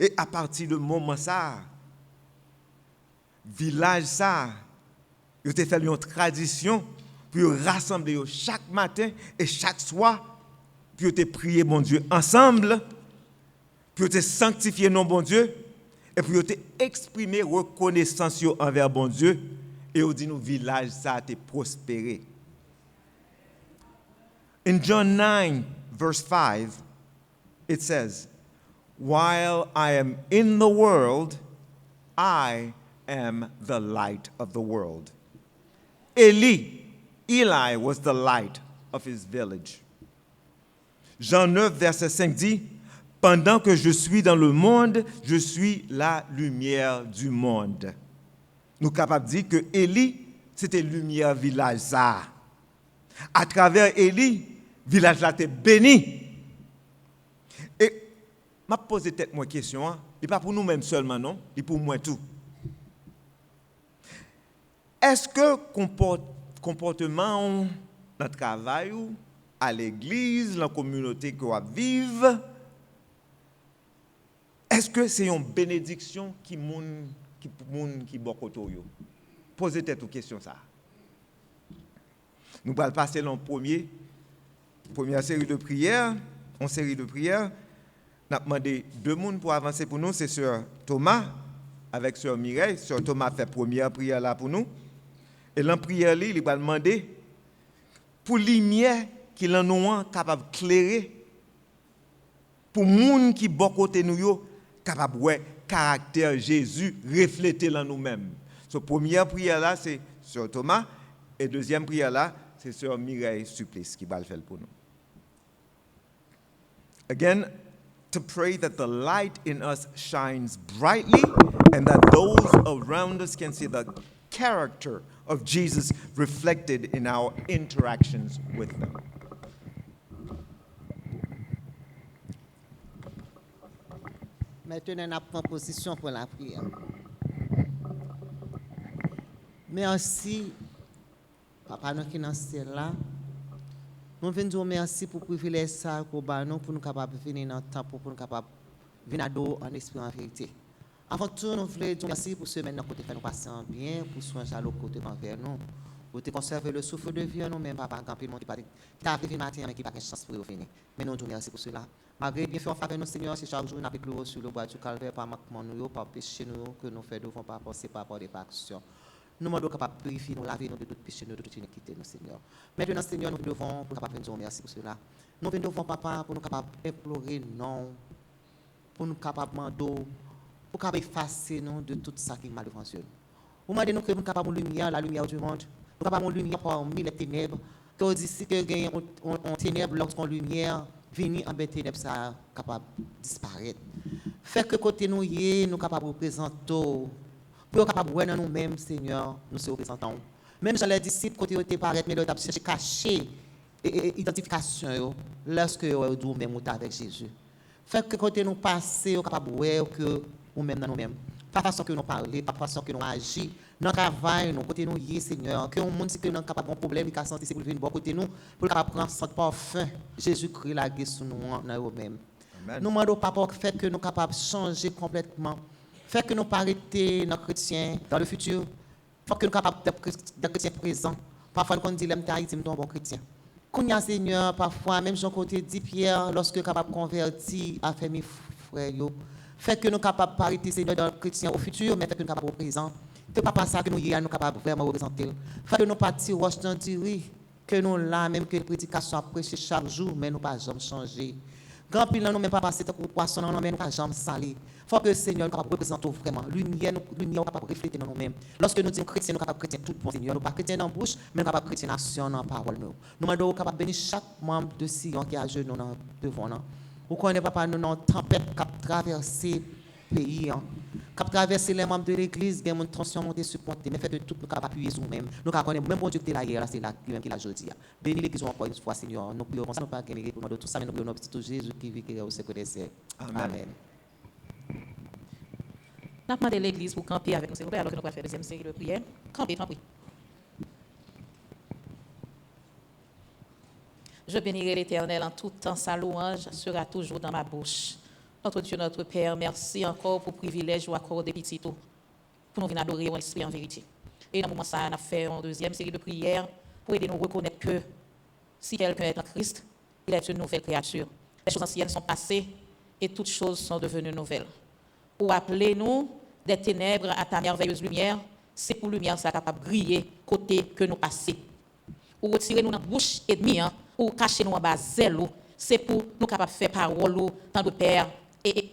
Et à partir de moment ça, village ça, il a fait une tradition pour rassembler chaque matin et chaque soir, pour te prier mon Dieu ensemble, pour te sanctifier non bon Dieu, et pour te exprimer reconnaissance envers bon Dieu, et on dit nous village ça a prospéré. In John 9 verse 5, it says, "While I am in the world, I am the light of the world." Eli was the light of his village. Jean 9 verset 5 dit, pendant que je suis dans le monde, je suis la lumière du monde. Nous sommes capables de dire que Eli, c'était lumière village ça. À travers Eli, village là était béni. Et m'a posé tête moi question, et pas pour nous-mêmes seulement non, et pour moi tout. Est-ce que comportement dans le travail, à l'église, dans la communauté que vous vivez, est-ce que c'est une bénédiction qui bokoto yo? Posez tête aux questions ça. Nous allons passer dans première série de prières. En série de prières, nous avons demandé deux personnes pour avancer pour nous. C'est Sœur Thomas avec Sœur Mireille. Sœur Thomas fait première prière là pour nous. Et dans la prière, il va demander pour lumière qu'il en a capable de clairer, pour les gens qui sont côté nous, capable de caractère Jésus reflété dans nous-mêmes. So, première prière là, c'est Sœur Thomas. Et deuxième prière là, c'est Sœur Mireille Supplice qui va le faire pour nous. Again, to pray that the light in us shines brightly and that those around us can see the character of Jesus reflected in our interactions with them. Maintenant, nous prenons position pour la prière. Merci, Papa, nous qui sommes là. Nous venons dire merci pour le privilège ça pour nous capables de venir dans le temps pour nous capables de venir en esprit en vérité. Avant tout, nous voulons dire merci pour ce maintenant côté faire nous passer en bien, pour soin jaloux côté envers nous, pour te conserver le souffle de vie nous même papa quand il monde qui t'a arrivé matin mais qui pas de chance pour venir. Mais nous te merci pour cela. Malgré bien fait en faveur nous Seigneur, c'est chaque jour nous avec nous sur le bois du calvaire par manquement nous, par péché nous que nous faisons devant par penser par rapport des actions. Nous demandons capable de purifier, nous laver nous de tout péché, de toute iniquité, nous Seigneur. Maintenant Seigneur, nous devons pour capable de dire merci pour cela. Nous venons devant papa pour nous capable implorer non, pour nous capable demander pour capable effacer nous de tout ça qui est mal devant Dieu. Vous demandez nous que nous capable de lumière, la lumière du monde. Nous capable de lumière parmi les ténèbres. Que d'ici que gagne en ténèbres lorsqu'on lumière venir en bête ténèbres ça capable disparaître. Fait que côté nous y nous capable représenter pour capable voir nous-mêmes Seigneur, nous se représentons. Même dans les disciples côté était paraître mais ils ont cherché cacher identification lorsque nous même avec Jésus. Fait que côté nous passer capable voir que nous-mêmes dans nous-mêmes. par façon que nous parlons, par façon que nous agissons, dans le travail, nous côté nous y Seigneur, que on monde si que nous capable un problème, qui a senti c'est pour venir côté nous, pour capable prendre son parfum, Jésus-Christ la guérison sur nous dans nous-mêmes. Nous demandons papa fait que nous capables de changer complètement, fait que nous pas arrêter nos chrétiens dans le futur, faut que nous capables d'être chrétiens présents. Parfois nous dit l'aime Haïti, nous sommes bon chrétien. Kounya Seigneur, parfois même Jean côté dit Pierre, lorsque capable converti à faire mes frères yo, fait que nous capables de arrêter Seigneur dans le chrétien au futur, mais fait que nous capables au présent. C'est pas ça que nous y nous capables vraiment représenter. Fait que nous partir roche dans dire que nous là même que les prédications prêcher chaque jour, mais nous pas jamais changer. Grand pile nous même pas passer tant que poisson non mais nous pas jamais saler. Faut que le Seigneur nous capable représenter vraiment. Lumière capable refléter dans nous-mêmes. Lorsque nous disons chrétien, nous capable chrétien tout bon Seigneur, nous pas chrétien dans bouche, mais nous capable chrétien action dans parole nous. Nous demandons capable bénir chaque membre de Sion qui a genoux devant nous. Vous connaissez papa nous dans tempête qui traverser pays, qui traverser les membres de l'église, il y a une tension montée supporter, mais fait de tout nous capable appuyer sur nous-mêmes. Nous connaissons même bon Dieu qui est là hier, c'est là même qui l'a aujourd'hui. Bénis l'église encore une fois Seigneur. Nous prions comme ça nous pas gagner pour nous tout ça mais nous prions notre Jésus qui vit qui est au siècle des siècles. Amen. Nous avons demandé l'église pour camper avec nous, s'il vous plaît, alors que nous allons faire la deuxième série de prières. Camper, tant pis. Je bénirai l'Éternel en tout temps, sa louange sera toujours dans ma bouche. Notre Dieu, notre Père, merci encore pour le privilège ou accordé petit tout, pour nous venir adorer en esprit en vérité. Et dans le moment ça, on a fait une deuxième série de prières pour aider nous à reconnaître que si quelqu'un est en Christ, il est une nouvelle créature. Les choses anciennes sont passées et toutes choses sont devenues nouvelles. Ou appelez-nous des ténèbres à ta merveilleuse lumière, c'est pour lumière ça capable de briller côté que nous passons. Ou retirez-nous dans la bouche ennemie, ou cachez-nous en bas zèle, c'est pour nous capables de faire parole tant de Père et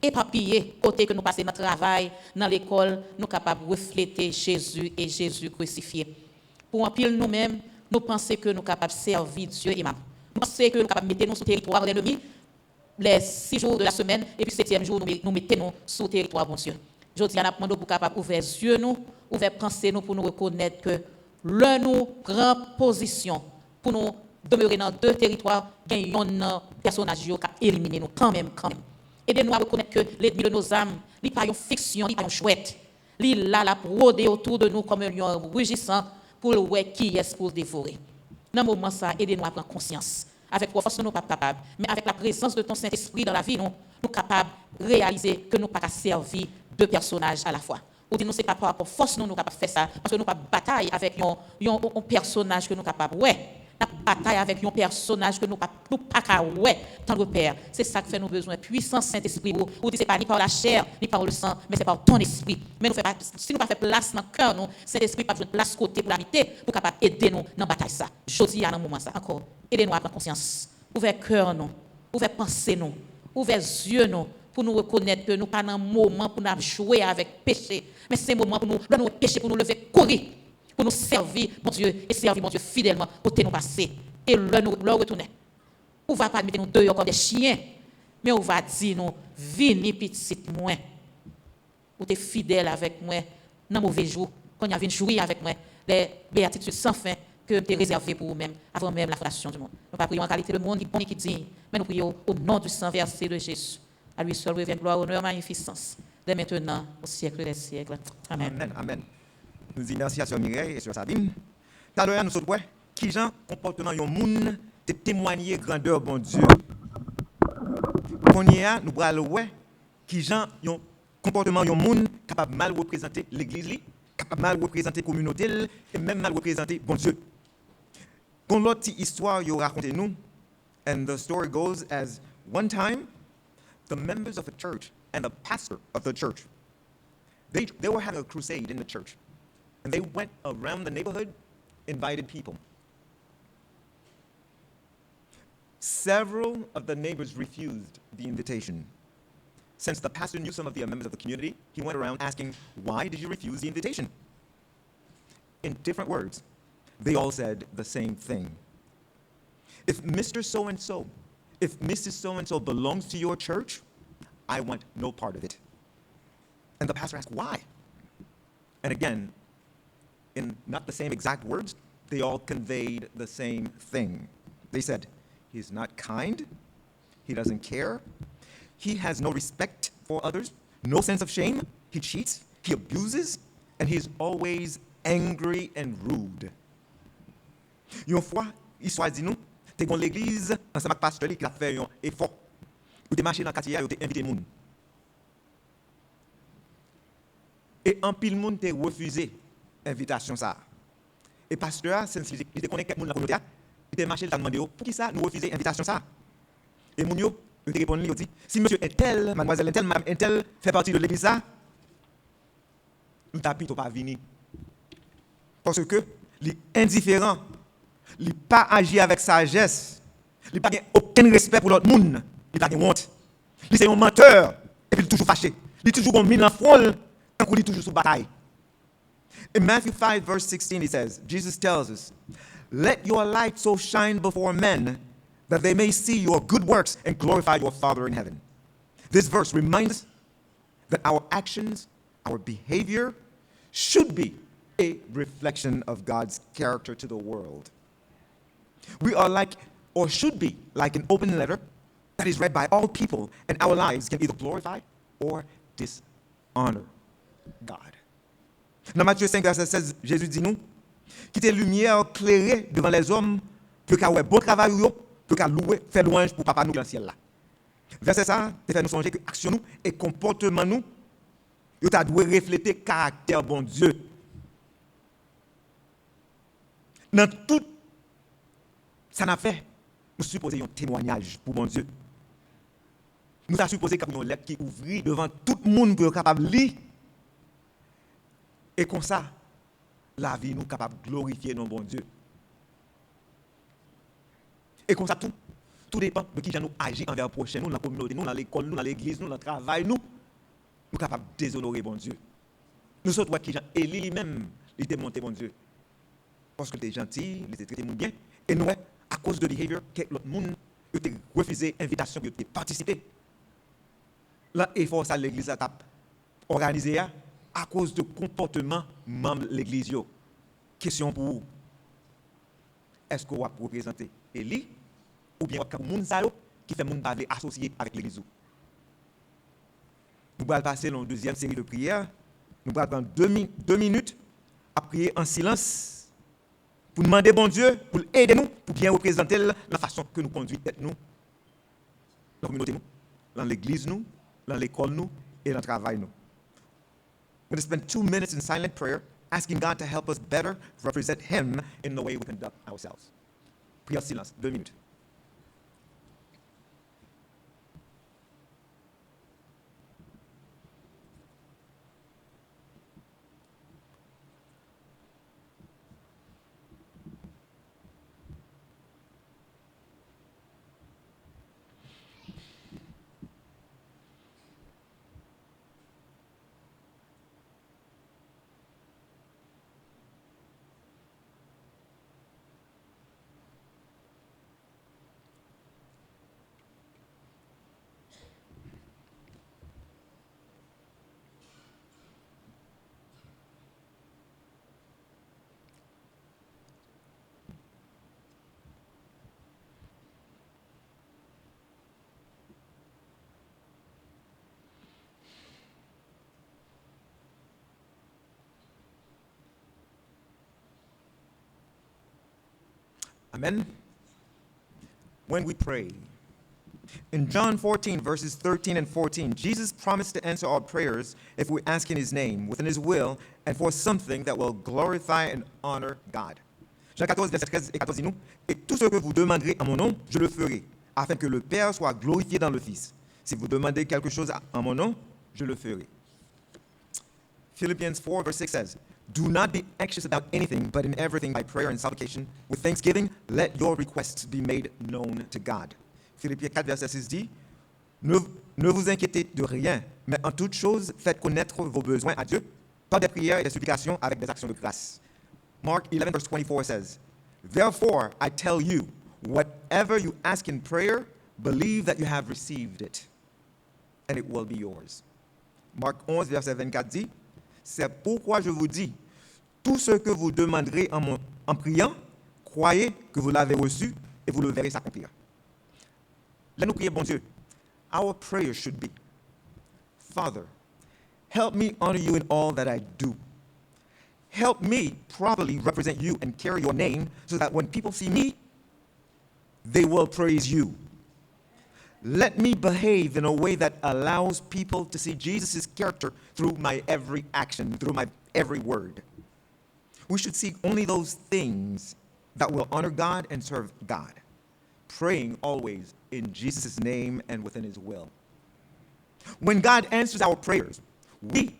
éparpiller côté que nous passons notre travail, dans l'école, nous capables de refléter Jésus et Jésus crucifié. Pour en pile nous-mêmes, nous pensons que nous capables de servir Dieu et Maman. Nous pensons que nous capables de mettre nous sur le territoire de l'ennemi les 6 jours de la semaine et puis 7e jour nous mettons sur le territoire bon Dieu. Je dis à nous pour capable ouvrir les yeux nous, ouvrir pensée nous pour nous reconnaître que l'un nous prend position pour nous demeurer dans 2 territoires, il y a un personnage qui a éliminé nous quand même. Aidez-nous à reconnaître que l'ennemi de nos âmes, il n'est pas une fiction, il n'est pas une chouette. Il est là, la rôder autour de nous comme un lion rugissant pour le voir qui est pour dévorer. Dans ce moment ça, aidez-nous à prendre conscience. Avec la force, nous ne sommes pas capables, mais avec la présence de ton Saint-Esprit dans la vie, nous sommes capables de réaliser que nous ne pouvons pas servir 2 personnages à la fois. Ou dit nous, ce n'est pas par rapport à force, nous sommes capables de faire ça, parce que nous ne sommes pas bataille avec un personnage que nous sommes capables de bataille avec un personnage que nous pas tant de Père. C'est ça qui fait nous besoin puissance Saint-Esprit ou dit c'est pas ni par la chair ni par le sang mais c'est par ton esprit. Mais nous fait pas si nous pas fait place dans cœur nous Saint-Esprit pas besoin de place côté pour l'habiter pour capable aider nous dans bataille ça. Jodi à dans moment ça encore aidez-nous à prendre conscience. Ouvert cœur nous, ouvert pensée nous, ouvert yeux nous pour nous reconnaître que nous pas dans un moment pour nous jouer avec péché mais c'est un moment pour nous péché pour nous lever courir pour nous servir, mon Dieu, et servir, mon Dieu, fidèlement, pour nous passer. Et nous retourner. On ne va pas mettre nous dehors comme des chiens, mais on va dire nous, venez petit moi. Ou t'es fidèle avec moi, dans mauvais jour, quand il y a une jouer avec moi, les béatitudes sans fin que tu es réservé pour vous-même, avant même la fondation du monde. Nous ne pas prions en qualité de monde qui bon et qui dit, mais nous prions au nom du sang versé de Jésus. À lui seul revient gloire, honneur, magnificence, dès maintenant, au siècle des siècles. Amen. Amen. Nous disons merci à Sœur Mireille et Sœur Sabine. Tout à l'heure, nous sommes qui gens comportement yon moun de témoigner grandeur bon Dieu. Qu'on y a, nous allons voir qui gens yon comportement yon moun capable mal représenter l'église, capable mal représenter la communauté et même mal représenter bon Dieu. Qu'on l'autre histoire yo raconte nous, and the story goes as one time the members of the church and the pastor of the church they were having a crusade in the church. And they went around the neighborhood, invited people. Several of the neighbors refused the invitation. Since the pastor knew some of the members of the community, he went around asking, why did you refuse the invitation? In different words, they all said the same thing. If Mr. So-and-so, if Mrs. So-and-so belongs to your church, I want no part of it. And the pastor asked, why? And again, in not the same exact words, they all conveyed the same thing. They said, he's not kind, he doesn't care, he has no respect for others, no sense of shame, he cheats, he abuses, and he's always angry and rude. Une fois, histoire dit nous, t'es dans l'église, ensemble avec pasteur qui a fait un effort. Ou t'es marché dans le quartier, ou t'es invité moun. Et en pile moun t'es refusé invitation ça. Et pasteur, c'est il te connaît quelqu'un dans la communauté, il te marché, il t'a demandé pour qui ça nous refuser invitation ça. Et moun yo, il te répond, il dit, si monsieur est tel, mademoiselle est tel, madame est tel, fait partie de l'église ça, nous t'appuie pas venir. Parce que les indifférents, il pas agi avec sagesse, il pas aucun respect pour l'autre monde, il pas honte. Il c'est un menteur et puis il toujours fâché. Il toujours bon mine en front, tant qu'il toujours sous bataille. In Matthew 5 verse 16 he says, Jesus tells us, "Let your light so shine before men that they may see your good works and glorify your Father in heaven." This verse reminds us that our actions, our behavior should be a reflection of God's character to the world. We are like, or should be like, an open letter that is read by all people, and our lives can either glorify or dishonor God. Dans Matthieu 5, verset 16, Jésus dit nous, quittez lumière clairée devant les hommes, pour qu'à bon travail, pour qu'à louer, faire louange pour papa nous dans le ciel là. Verset ça, c'est fait nous songer que action nous et comportement nous, nous doit refléter caractère bon Dieu. Dans tout ça n'a fait, nous supposons un témoignage pour mon Dieu. Nous avons supposé qu'il y a une lettre qui ouvre devant tout le monde pour être capable de lire. Et comme ça, la vie nous est capable de glorifier notre bon Dieu. Et comme ça, tout dépend de qui nous agit envers le prochain, nous, dans la communauté, nous, dans l'école, nous, dans l'église, nous, dans le travail, nous sommes capables de déshonorer bon Dieu. Nous sommes qui Élie lui-même, il était monté bon Dieu. Parce qu'il était gentil, il était traité bien. Et nous, à cause de behavior, que l'autre monde a refusé l'invitation, il a participé. Là, il faut ça l'église a organisé à cause de comportement membre de l'église. Question pour vous. Est-ce que vous représentez Élie ou bien vous avez qui fait moun parler associé avec l'église? Nous allons passer dans la deuxième série de prières. Nous allons prendre 2 minutes à prier en silence pour demander bon Dieu, pour aider nous, pour bien représenter la façon que nous conduisons nous, dans la communauté nous, dans l'église nous, dans l'école nous et dans le travail nous. We're going to spend 2 minutes in silent prayer, asking God to help us better represent Him in the way we conduct ourselves. Prière en silence, 2 minutes. Amen. When we pray, in John 14, verses 13 and 14, Jesus promised to answer our prayers if we ask in His name, within His will, and for something that will glorify and honor God. Jean 14, verset 13 et 14 dit nous, et tout ce que vous demanderez en mon nom, je le ferai, afin que le Père soit glorifié dans le Fils. Si vous demandez quelque chose en mon nom, je le ferai. Philippians 4, verse 6 says, "Do not be anxious about anything, but in everything by prayer and supplication, with thanksgiving, let your requests be made known to God." Philippiens 4, verset 6 dit, ne vous inquiétez de rien, mais en toute chose, faites connaître vos besoins à Dieu, par des prières et des supplications avec des actions de grâce. Mark 11, verse 24 says, "Therefore, I tell you, whatever you ask in prayer, believe that you have received it, and it will be yours." Marc 11, verset 24 dit, "C'est pourquoi je vous dis, tout ce que vous demanderez en priant, croyez que vous l'avez reçu et vous le verrez s'accomplir." Là, nous prions, bon Dieu. Our prayer should be, "Father, Help me honor you in all that I do. Help me properly represent you and carry your name so that when people see me, they will praise you. Let me behave in a way that allows people to see Jesus' character through my every action, through my every word. We should seek only those things that will honor God and serve God, praying always in Jesus' name and within his will. When God answers our prayers, we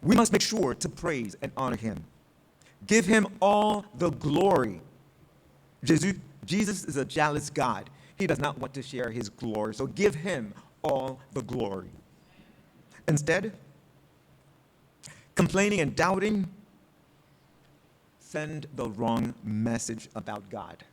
must make sure to praise and honor him. Give him all the glory. Jesus is a jealous God. He does not want to share his glory, so give him all the glory. Instead, complaining and doubting send the wrong message about God.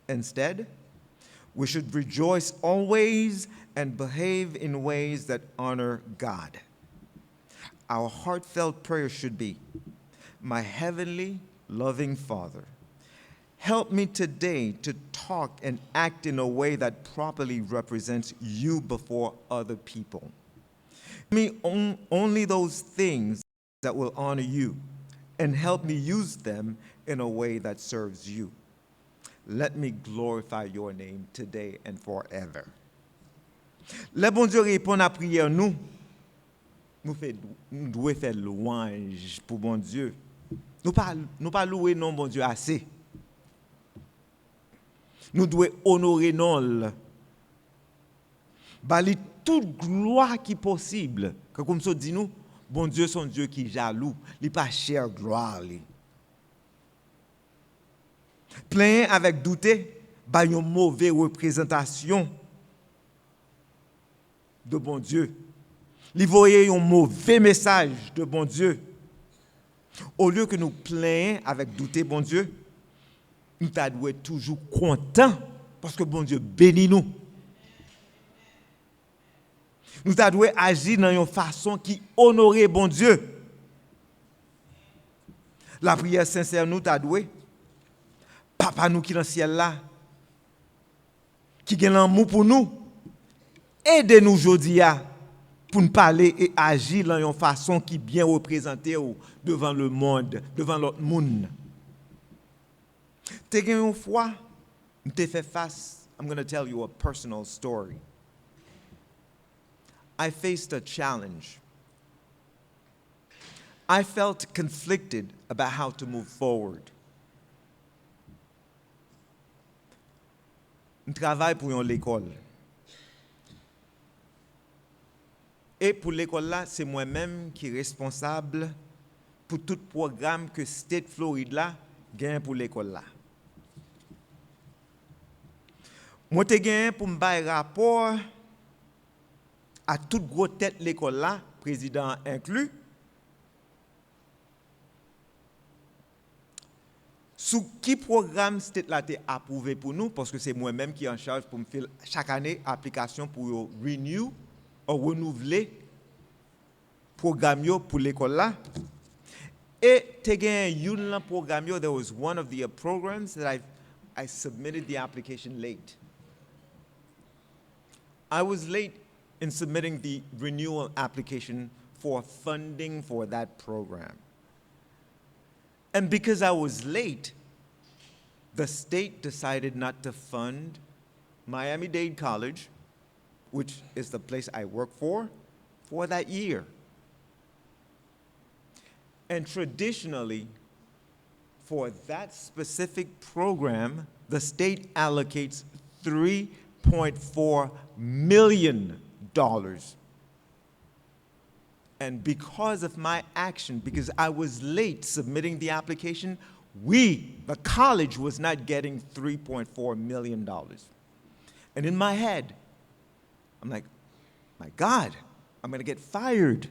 Instead, we should rejoice always and behave in ways that honor God. Our heartfelt prayer should be, my heavenly, loving Father, help me today to talk and act in a way that properly represents you before other people. Me only those things that will honor you, and help me use them in a way that serves you. Let me glorify your name today and forever. Le bon Dieu répond à prière nous devons faire louange pour bon Dieu. Nous pas louer non bon Dieu assez. Nous devons honorer non. Bali toute gloire qui possible. Comme ça dit nous, bon Dieu son Dieu qui jaloux, il pas cher gloire li. Plein avec douter, ba une mauvaise représentation de bon Dieu. Il voyait un mauvais message de bon Dieu. Au lieu que nous plaignons avec douter bon Dieu, nous devons être toujours contents parce que bon Dieu bénit nous. Nous devons agir dans une façon qui honore bon Dieu. La prière sincère nous devons Papa nous qui est dans le ciel là, qui a l'amour pour nous, aidez-nous aujourd'hui pour nous parler et agir dans une façon qui bien représentée devant le monde, devant l'autre monde. T'es une fois, t'es fait face. I'm going to tell you a personal story. I faced a challenge. I felt conflicted about how to move forward. Je travaille pour l'école. Et pour l'école là, c'est moi-même qui est responsable pour tout programme que State Floride là gagne pour l'école là. Moi te gagne pour me bailler rapport à toute grosse tête l'école là, président inclus. Sous qui programme State là t'est approuvé pour nous parce que c'est moi-même qui est en charge pour me faire chaque année application pour renew ou renouveler programme pour l'école là. Et te gagne un programme there was one of the programs that I submitted the application late. I was late in submitting the renewal application for funding for that program. And because I was late, the state decided not to fund Miami-Dade College, which is the place I work for that year. And traditionally, for that specific program, the state allocates $3.4 million. And because of my action, because I was late submitting the application, the college was not getting $3.4 million. And in my head, I'm like, my God, I'm going to get fired.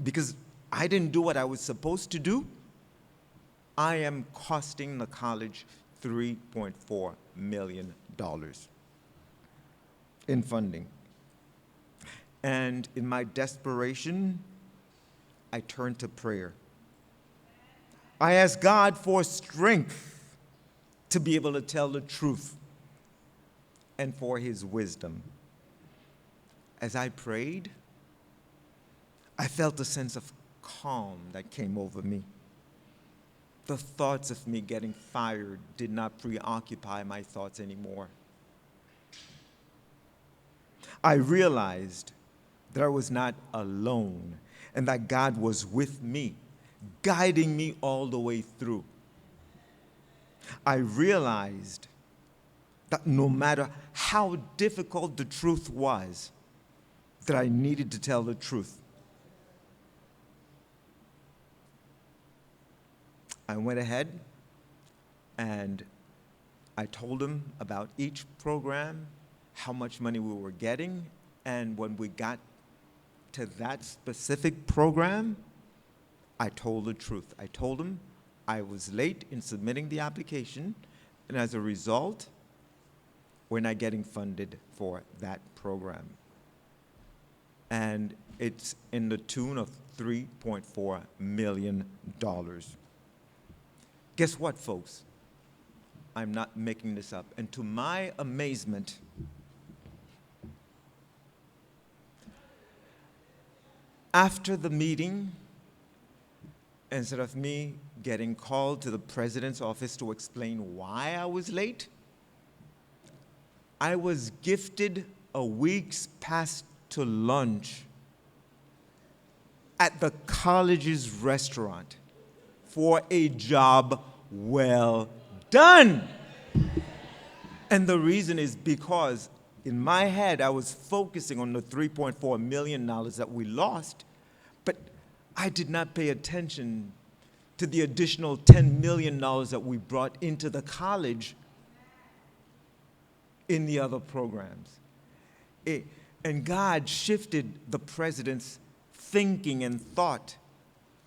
Because I didn't do what I was supposed to do, I am costing the college $3.4 million in funding. And in my desperation, I turned to prayer. I asked God for strength to be able to tell the truth and for his wisdom. As I prayed, I felt a sense of calm that came over me. The thoughts of me getting fired did not preoccupy my thoughts anymore. I realized that I was not alone and that God was with me, guiding me all the way through. I realized that no matter how difficult the truth was, that I needed to tell the truth. I went ahead and I told him about each program, how much money we were getting, and when we got to that specific program, I told the truth. I told him I was late in submitting the application, and as a result, we're not getting funded for that program. And it's in the tune of $3.4 million. Guess what, folks? I'm not making this up. And to my amazement, after the meeting, instead of me getting called to the president's office to explain why I was late, I was gifted a week's pass to lunch at the college's restaurant for a job well done. And the reason is because in my head, I was focusing on the $3.4 million that we lost, but I did not pay attention to the additional $10 million that we brought into the college in the other programs. And God shifted the president's thinking and thought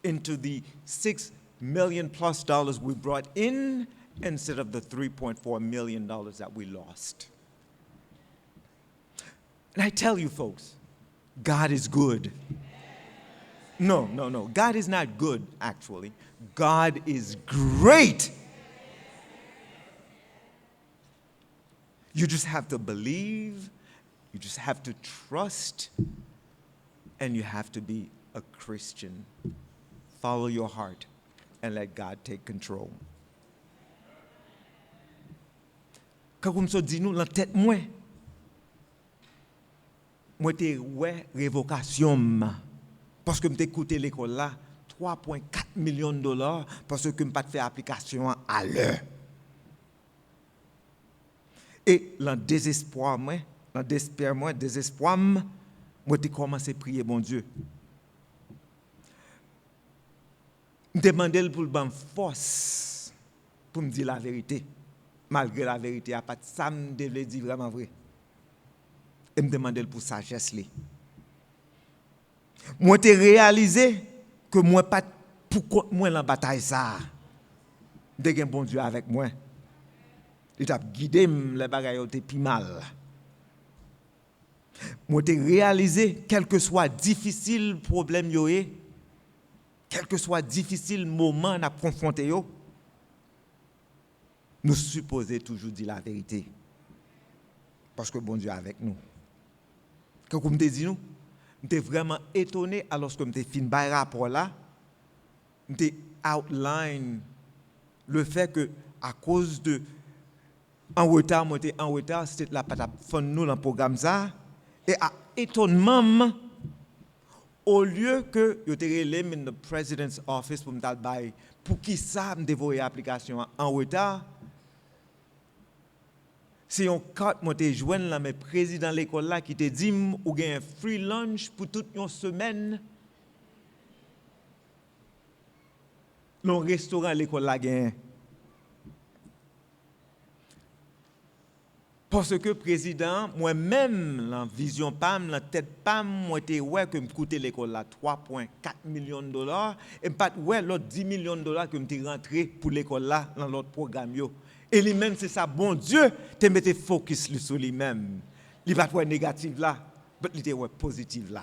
into the $6 million plus we brought in instead of the $3.4 million that we lost. And I tell you folks, God is good. No. God is not good, actually. God is great. You just have to believe, you just have to trust, and you have to be a Christian. Follow your heart and let God take control. Quand vous me dites nous dans tête moi te ouais révocation parce que me écouté l'école là $3.4 millions parce que me pas fait application à l'heure. Et dans désespoir moi, moi te commencé à prier bon Dieu. Me demander pour le ban force pour me dire la vérité. Malgré la vérité, à pas ça me devait dire vraiment vrai. Et me demander pour sagesse li. Moi te réalisé que moi pas pour contre moi dans bataille ça. De gen bon Dieu avec moi. Il t'a guidé les bagailles étaient plus mal. Moi te réalisé quel que soit difficile problème yo quel que soit difficile moment n'a confronté yo, nous supposons toujours dire la vérité. Parce que bon Dieu est avec nous. Quand vous me dites nous, j'étais vraiment étonné alors que j'étais fin par rapport là, j'étais outline le fait que à cause de en retard, c'était la patate fond nous dans le programme ça et à étonnement au lieu que yo te relève in the president's office pour me dire pour qui ça me dévoyer application en retard. Si on carte moi te joindre là mais président l'école là qui te dit ou gain free lunch pour toute une semaine. Non restaurant l'école là gain. Parce que président moi-même la vision PAM la tête PAM moi te ouais que me coûter l'école là $3.4 millions et pas ouais l'autre $10 millions que me te rentré pour l'école là dans l'autre programme yo. Et lui-même, c'est ça, bon Dieu, te mette focus sur lui-même. Il va pas négatif là, mais il est positif là.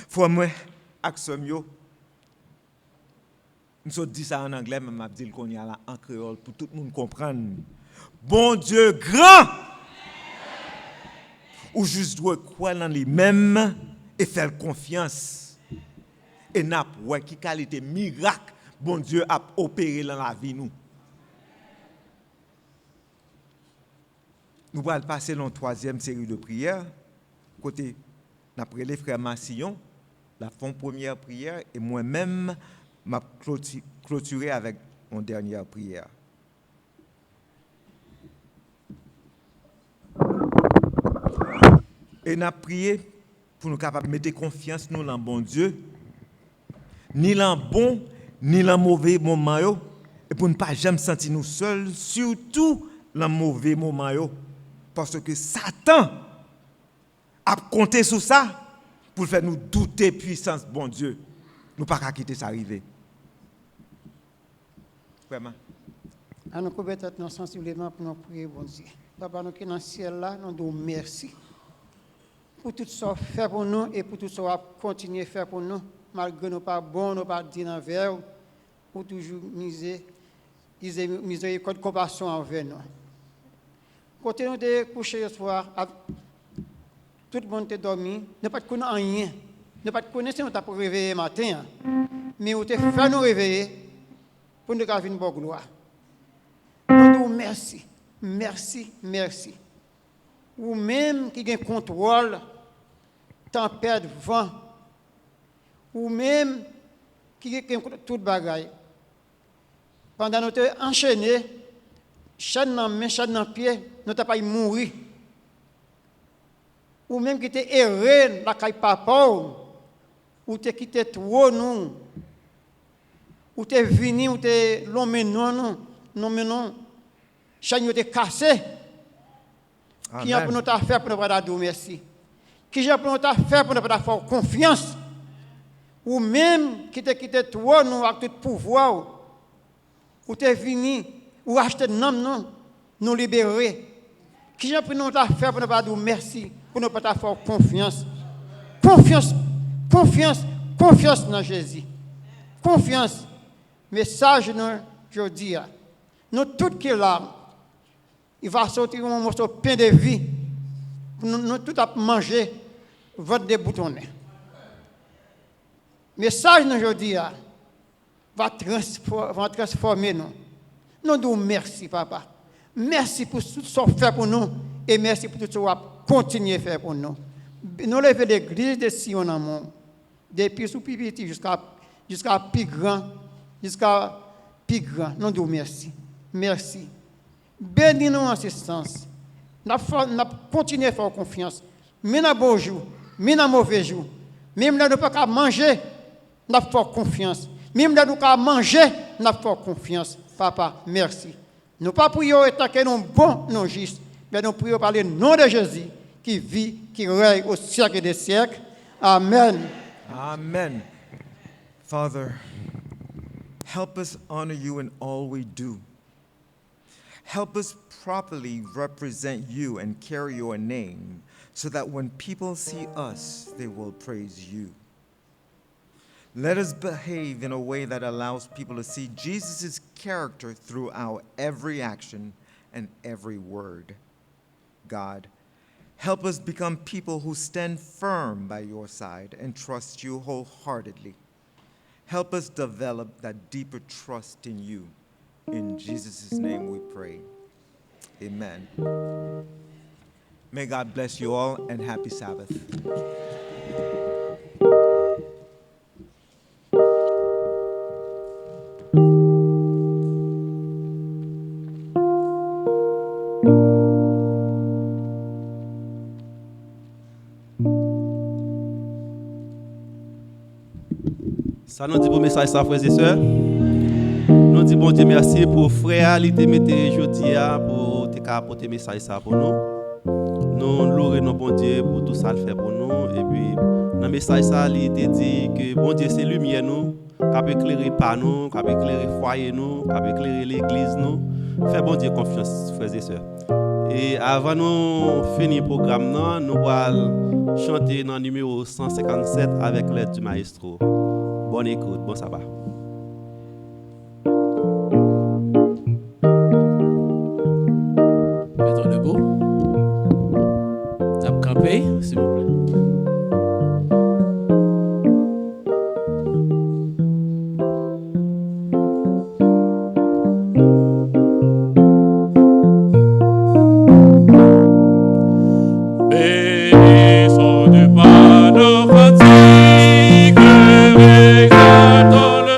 Faut moi, action yo, nous dit ça en anglais, mais m'a dit qu'on y a là en créole pour tout le monde comprendre. Bon Dieu grand, ou juste doit croire dans lui-même et faire confiance. Et n'a pas qui qualité miracle. Bon Dieu a opéré dans la vie nous. Nous allons passer dans la troisième série de prières. Côté, après les frères Massillon, la font première prière et moi-même m'a clôturé avec mon dernière prière. Et nous avons prié pour nous capables de mettre confiance nous dans bon Dieu, ni dans bon ni dans mauvais moment yo, et pour ne pas jamais sentir nous seuls, surtout dans mauvais moment yo, parce que Satan a compté sur ça pour faire nous douter puissance bon Dieu Nous pas qu'à quitter ça arriver. Vraiment. À nous couper tête sensiblement pour nous prier, bon Dieu. Papa, nous qui dans le ciel là, nous disons merci pour tout ce que tu fait pour nous et pour tout ce que tu vas continuer à faire pour nous, malgré nous pas bons, nous pas dire envers, pour toujours miséricorde, compassion envers nous. Quand nous de coucher ce soir, tout le monde est dormi, nous pas connaître rien, nous pas connaître si nous t'a pour réveiller matin, mais nous te fait nous réveiller pour nous garder une bonne gloire. Nous disons merci, merci, merci. Ou même qui a contrôle, tempête, vent, ou même qui a toute bagaille. Pendant que nous sommes enchaînés, chaîne dans main, chaîne dans pied, nous n'avons pas mourir. Ou même qui était erré, la caille papa, ou te quitté trop nous, ou te venu, ou te l'homme non, chaîne était cassée. Qui a pour nous faire pour nous pas dire merci? Qui a pour nous faire pour nous pas faire confiance? Ou même qui te quitté toi nous avec tout pouvoir, ou te venu ou acheter non nous libérer. Qui a pour nous faire pour nous pas dire merci, pour nous pas faire confiance? Confiance dans Jésus. Confiance. Message nous je dis, nous tout qui là. Il va sortir un morceau de pain de vie. Nous tout à manger votre déboutonné. Message aujourd'hui va transformer nous. Nous disons merci, papa. Merci pour tout ce que tu fait pour nous et merci pour tout ce que tu vas continuer à faire pour nous. Nous levons l'église de Sion en monde, depuis sous petit jusqu'à plus grand, Nous disons merci. Merci. Bénis-nous en ce sens. Nous continuons à faire confiance. Mais dans bon jour, mais dans mauvais jour. Même là, nous ne pouvons pas manger, nous faisons confiance. Même là, nous ne pouvons pas manger, nous faisons confiance. Papa, merci. Nous ne pouvons pas prier tant que nous bons, non justes, mais nous prions par le nom de Jésus qui vit, qui règne au siècle des siècles. Amen. Amen. Father, help us honor you in all we do. Help us properly represent you and carry your name so that when people see us, they will praise you. Let us behave in a way that allows people to see Jesus' character through our every action and every word. God, help us become people who stand firm by your side and trust you wholeheartedly. Help us develop that deeper trust in you. In Jesus' name we pray. Amen. May God bless you all and happy Sabbath. Ça nous dit pour message ça, frères et sœurs. Nous disons bon Dieu merci pour frère qui te mette aujourd'hui pour te apporter message ça pour nous. Nous louons nos bon Dieu pour tout ça le fait pour nous et puis dans message ça il te dit que bon Dieu c'est lumière nous, qui peut éclairer par nous, qui peut éclairer foyer nous, qui peut éclairer l'église nous. Fais bon Dieu confiance frères et sœurs. Et avant nous finir le programme nous allons chanter dans le numéro 157 avec l'aide du maestro. Bonne écoute, bon sabbat. Mettons debout. Tap campé, s'il vous plaît. Bénissons du pas nos fatigues, exaltons le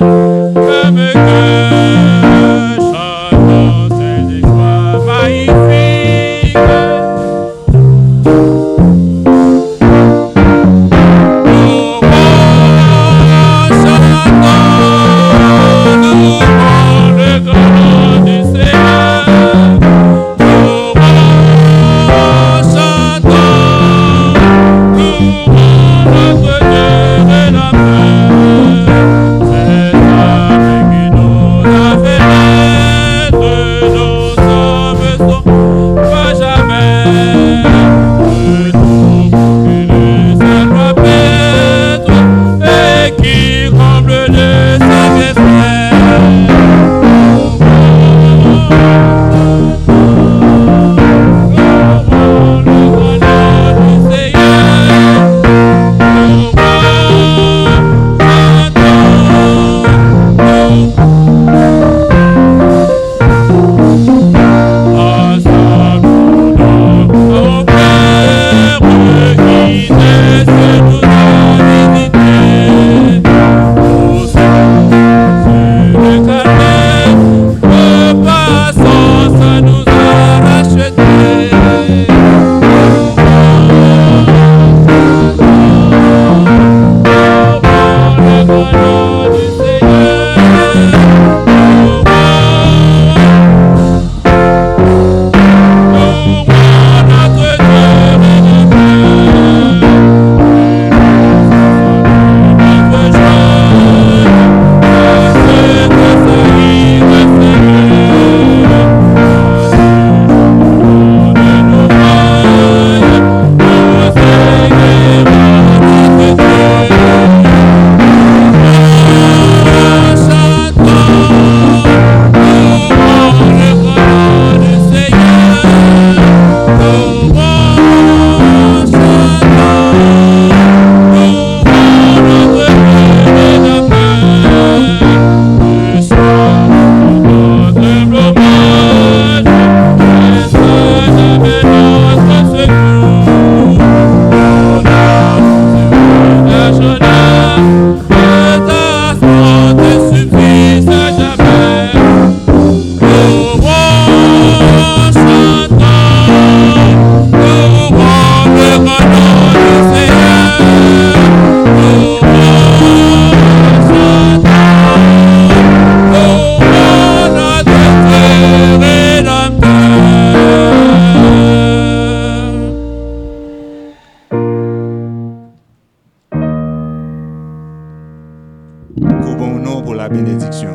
qu'au bon nom pour la bénédiction.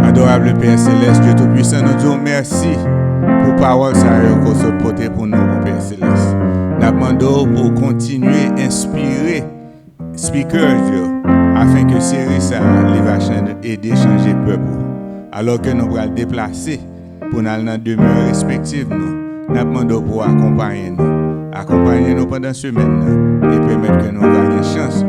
Adorable Père Céleste, Dieu Tout-Puissant, nous disons merci pour parole qu'on se porte pour nous, Père Céleste. Nous demandons pour continuer à inspirer speaker Dieu, afin que série ça va aider à changer le peuple. Alors que nous allons déplacer pour nous aller dans demeure respective, nous demandons pour accompagner nous pendant la semaine et permettre que nous ayons une chance